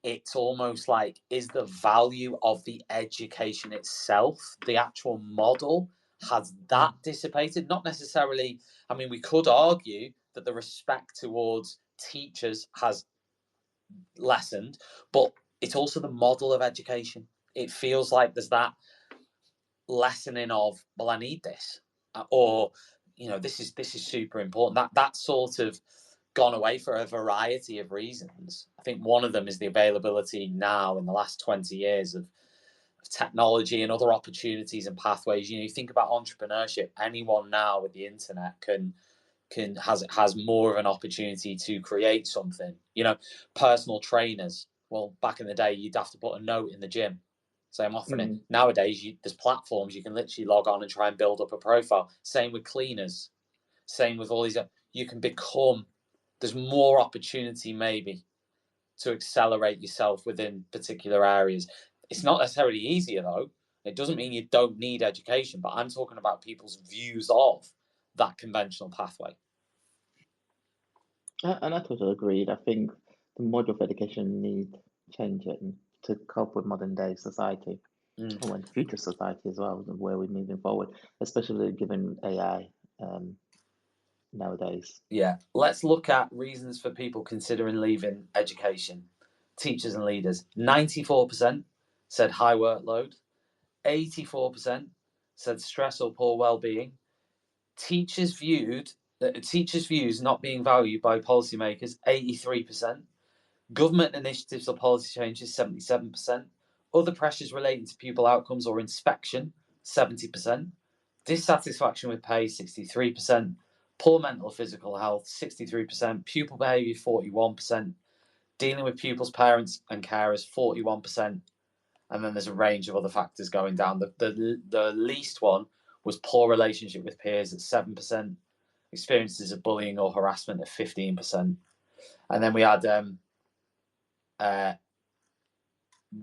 it's almost like, is the value of the education itself, the actual model, has that dissipated? Not necessarily. I mean, we could argue that the respect towards teachers has lessened, but it's also the model of education. It feels like there's that lessening of, well, I need this, or this is super important. That sort of gone away for a variety of reasons. I think one of them is the availability now in the last 20 years of technology and other opportunities and pathways. You think about entrepreneurship. Anyone now with the internet has more of an opportunity to create something. Personal trainers. Well, back in the day, you'd have to put a note in the gym. So I'm offering it. Nowadays, there's platforms you can literally log on and try and build up a profile. Same with cleaners. Same with all these. You can become. There's more opportunity maybe to accelerate yourself within particular areas. It's not necessarily easier though. It doesn't mean you don't need education, but I'm talking about people's views of that conventional pathway. And I totally agreed. I think the model of education needs changing to cope with modern day society and future society as well, where we're moving forward, especially given AI nowadays. Yeah, let's look at reasons for people considering leaving education. Teachers and leaders. 94% said high workload. 84% said stress or poor well-being. Teachers' views not being valued by policymakers, 83%. Government initiatives or policy changes, 77%. Other pressures relating to pupil outcomes or inspection, 70%. Dissatisfaction with pay, 63%. Poor mental or physical health, 63%. Pupil behaviour, 41%. Dealing with pupils, parents and carers, 41%. And then there's a range of other factors going down. The least one was poor relationship with peers at 7%. Experiences of bullying or harassment at 15%. And then we had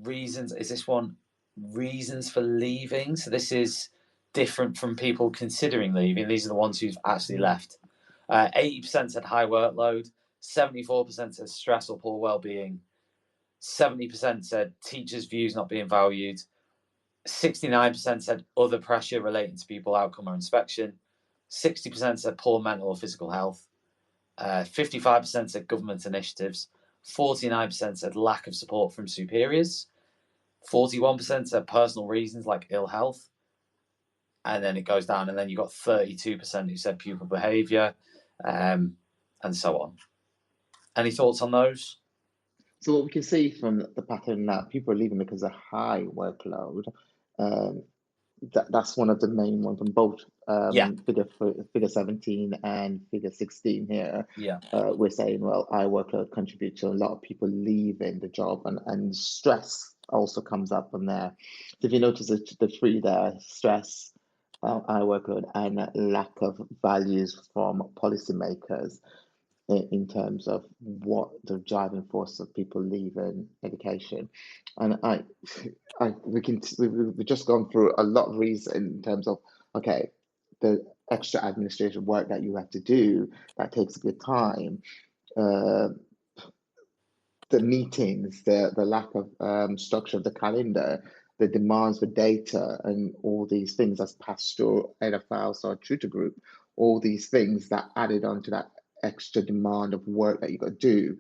reasons. Is this one? Reasons for leaving. So this is different from people considering leaving. These are the ones who've actually left. 80% said high workload. 74% said stress or poor well-being. 70% said teachers' views not being valued. 69% said other pressure relating to pupil outcome or inspection. 60% said poor mental or physical health. 55% said government initiatives. 49% said lack of support from superiors. 41% said personal reasons like ill health. And then it goes down, and then you've got 32% who said pupil behaviour, and so on. Any thoughts on those? So what we can see from the pattern that people are leaving because of high workload, that's one of the main ones on both figure 17 and figure 16 here. We're saying, well, high workload contributes to a lot of people leaving the job, and stress also comes up from there. So if you notice the three there, stress, high workload, and lack of values from policymakers in terms of what the driving force of people leaving education. And we've just gone through a lot of reasons in terms of, okay, the extra administrative work that you have to do that takes a good time, the meetings, the lack of structure of the calendar, the demands for data, and all these things as pastoral ediphiles or tutor group, all these things that added on to that extra demand of work that you got to do.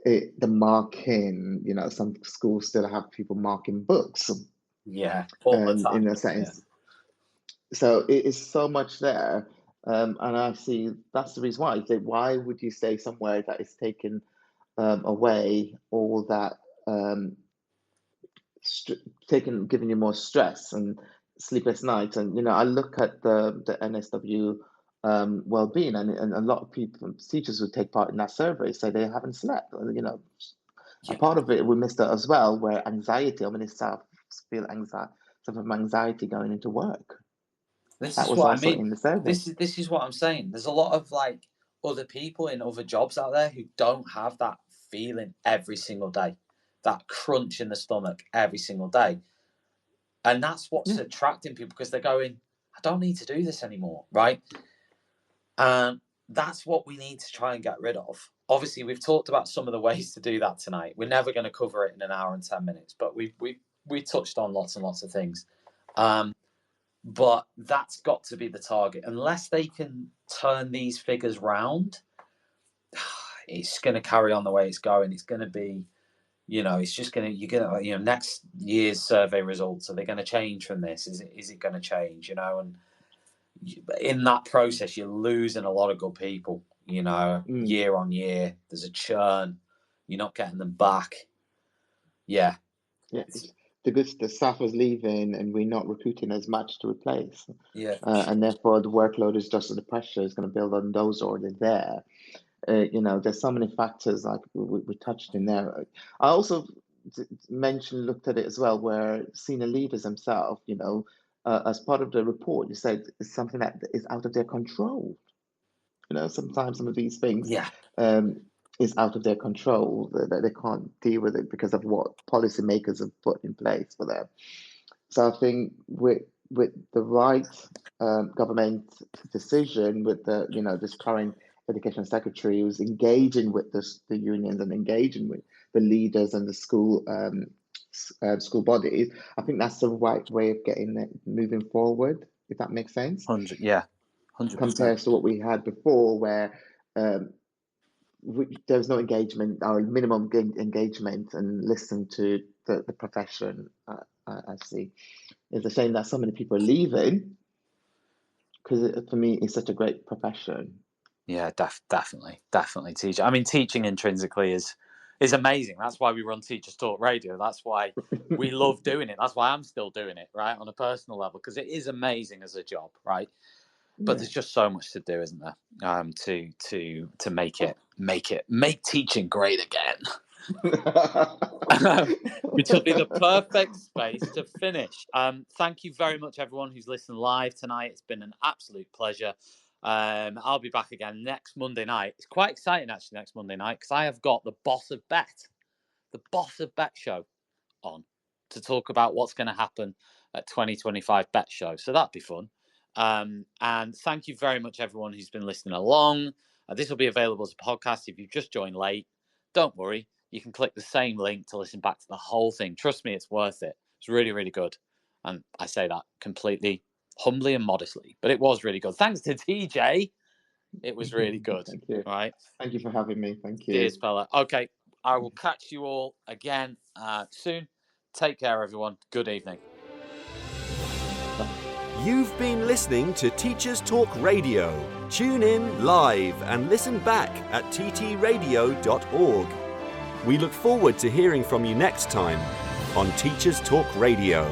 The marking, some schools still have people marking books. All the time. In a sense. So it is so much there. And I see that's the reason why. Why would you stay somewhere that is taking away all that giving you more stress and sleepless nights. And I look at the NSW well-being, and a lot of teachers who take part in that survey say they haven't slept. A part of it, we missed it as well, where anxiety. How many staff feel suffer from anxiety going into work? This is what I mean. In the survey. This is what I'm saying. There's a lot of other people in other jobs out there who don't have that feeling every single day, that crunch in the stomach every single day. And that's what's attracting people, because they're going, I don't need to do this anymore, right? And that's what we need to try and get rid of. Obviously, we've talked about some of the ways to do that tonight. We're never going to cover it in an hour and 10 minutes, but we touched on lots and lots of things. But that's got to be the target. Unless they can turn these figures round, it's going to carry on the way it's going. It's going to be, it's just going to, next year's survey results, are they going to change from this? Is it going to change, And in that process, you're losing a lot of good people, year on year. There's a churn. You're not getting them back. Yeah. Yeah. The staff is leaving and we're not recruiting as much to replace. Yeah. And therefore the workload is just, the pressure is going to build on those already there. There's so many factors like we touched in there. I also looked at it as well, where senior leaders themselves, as part of the report, you said it's something that is out of their control. Sometimes some of these things is out of their control, that they can't deal with it because of what policymakers have put in place for them. So I think with the right government decision, with this current education secretary who's engaging with the unions and engaging with the leaders and the school bodies, I think that's the right way of getting it moving forward, if that makes sense. 100%. Compared to what we had before, where there was no engagement or minimum engagement and listen to the profession. I see. It's a shame that so many people are leaving, because for me, it's such a great profession. Yeah, definitely teaching. I mean, teaching intrinsically is amazing. That's why we run Teachers Talk Radio. That's why we love doing it. That's why I'm still doing it, right, on a personal level, because it is amazing as a job, right? But there's just so much to do, isn't there? To make teaching great again. Which will be the perfect space to finish. Thank you very much, everyone who's listened live tonight. It's been an absolute pleasure. I'll be back again next Monday night. It's quite exciting, actually, next Monday night, because I have got the Boss of Bet show on to talk about what's going to happen at 2025 Bet Show. So that'd be fun. And thank you very much, everyone who's been listening along. This will be available as a podcast. If you've just joined late, don't worry. You can click the same link to listen back to the whole thing. Trust me, it's worth it. It's really, really good. And I say that completely humbly and modestly, but it was really good. Thanks to TJ. It was really good. Thank you. All right. Thank you for having me. Thank you. Cheers, fella. Okay. I will catch you all again soon. Take care, everyone. Good evening. You've been listening to Teachers Talk Radio. Tune in live and listen back at ttradio.org. We look forward to hearing from you next time on Teachers Talk Radio.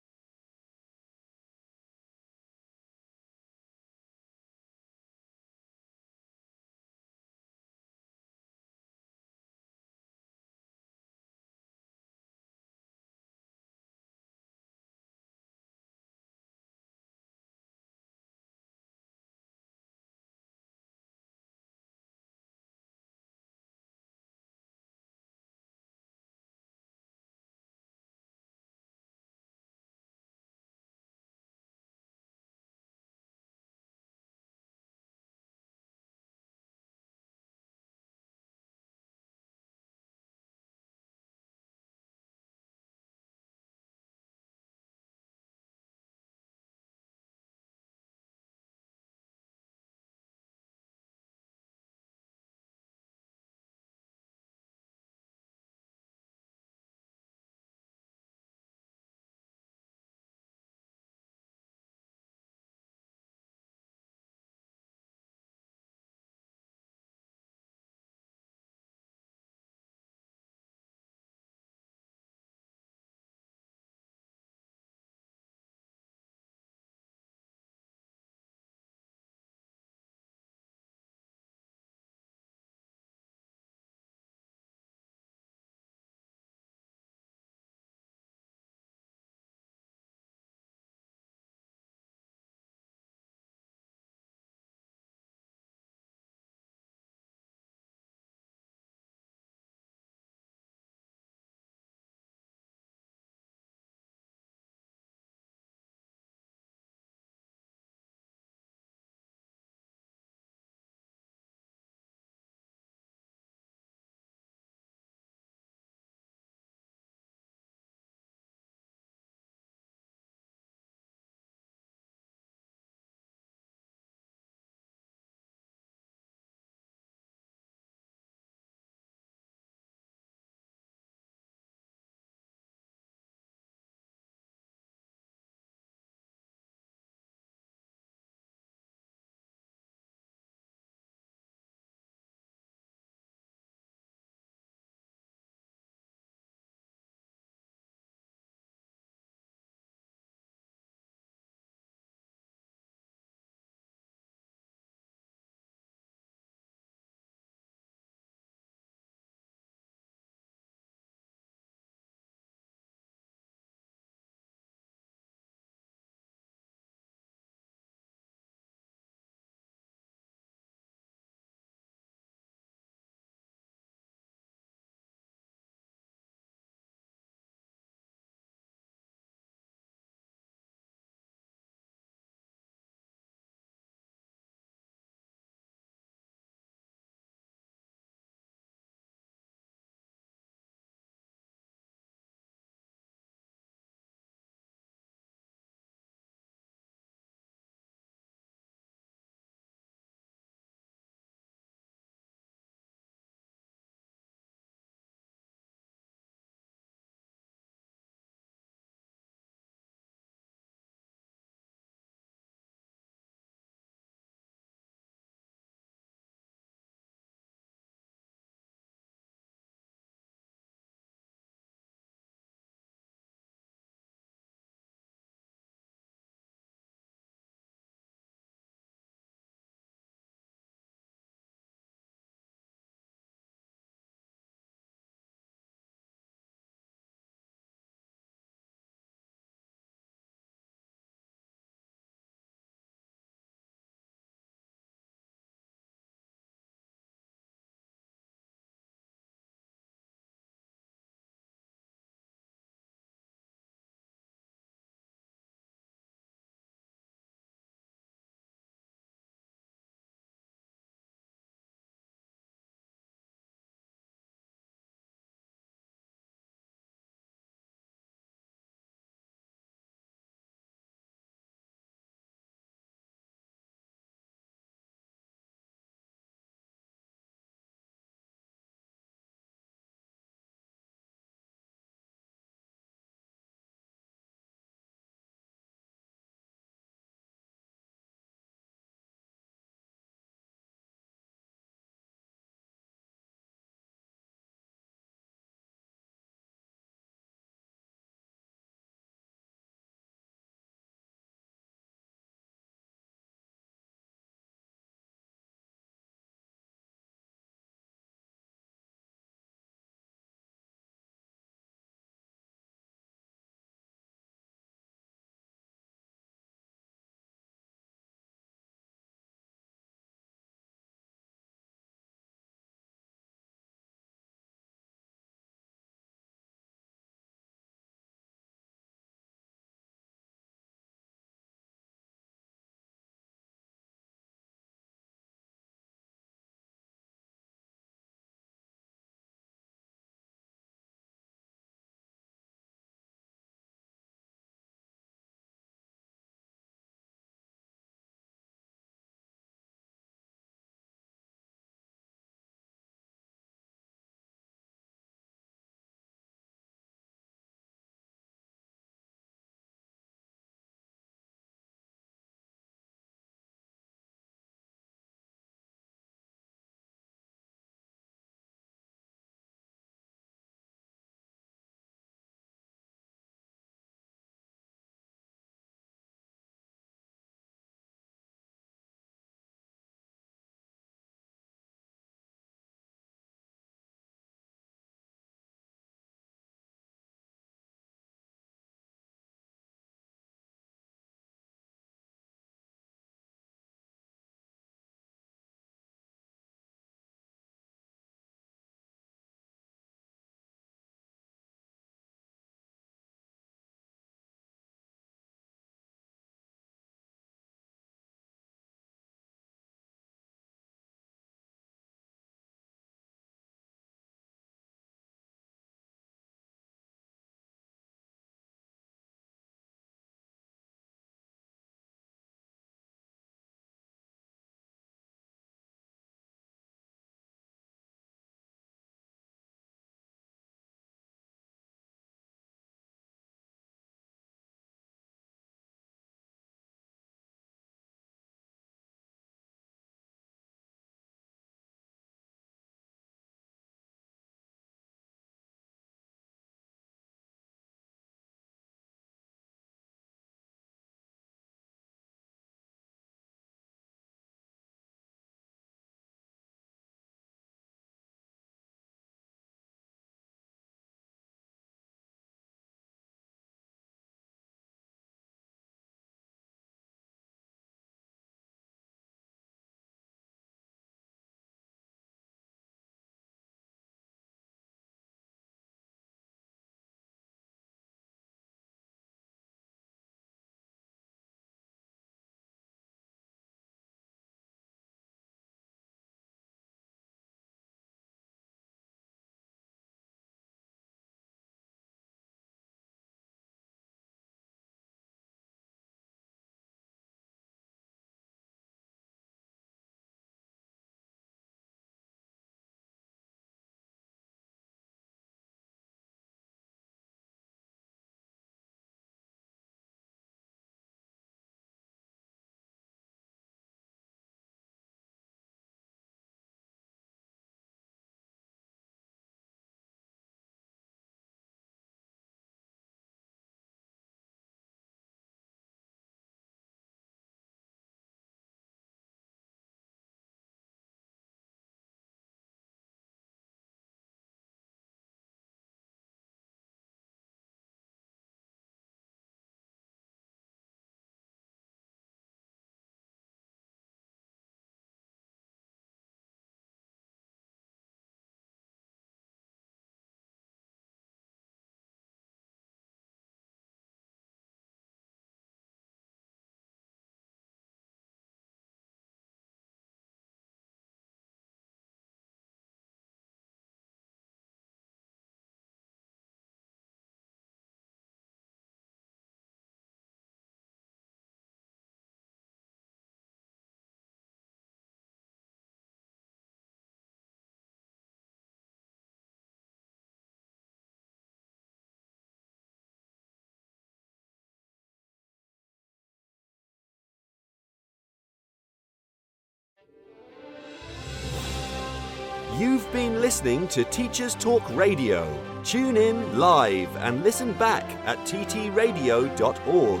You've been listening to Teachers Talk Radio. Tune in live and listen back at ttradio.org.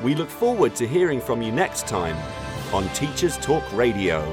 We look forward to hearing from you next time on Teachers Talk Radio.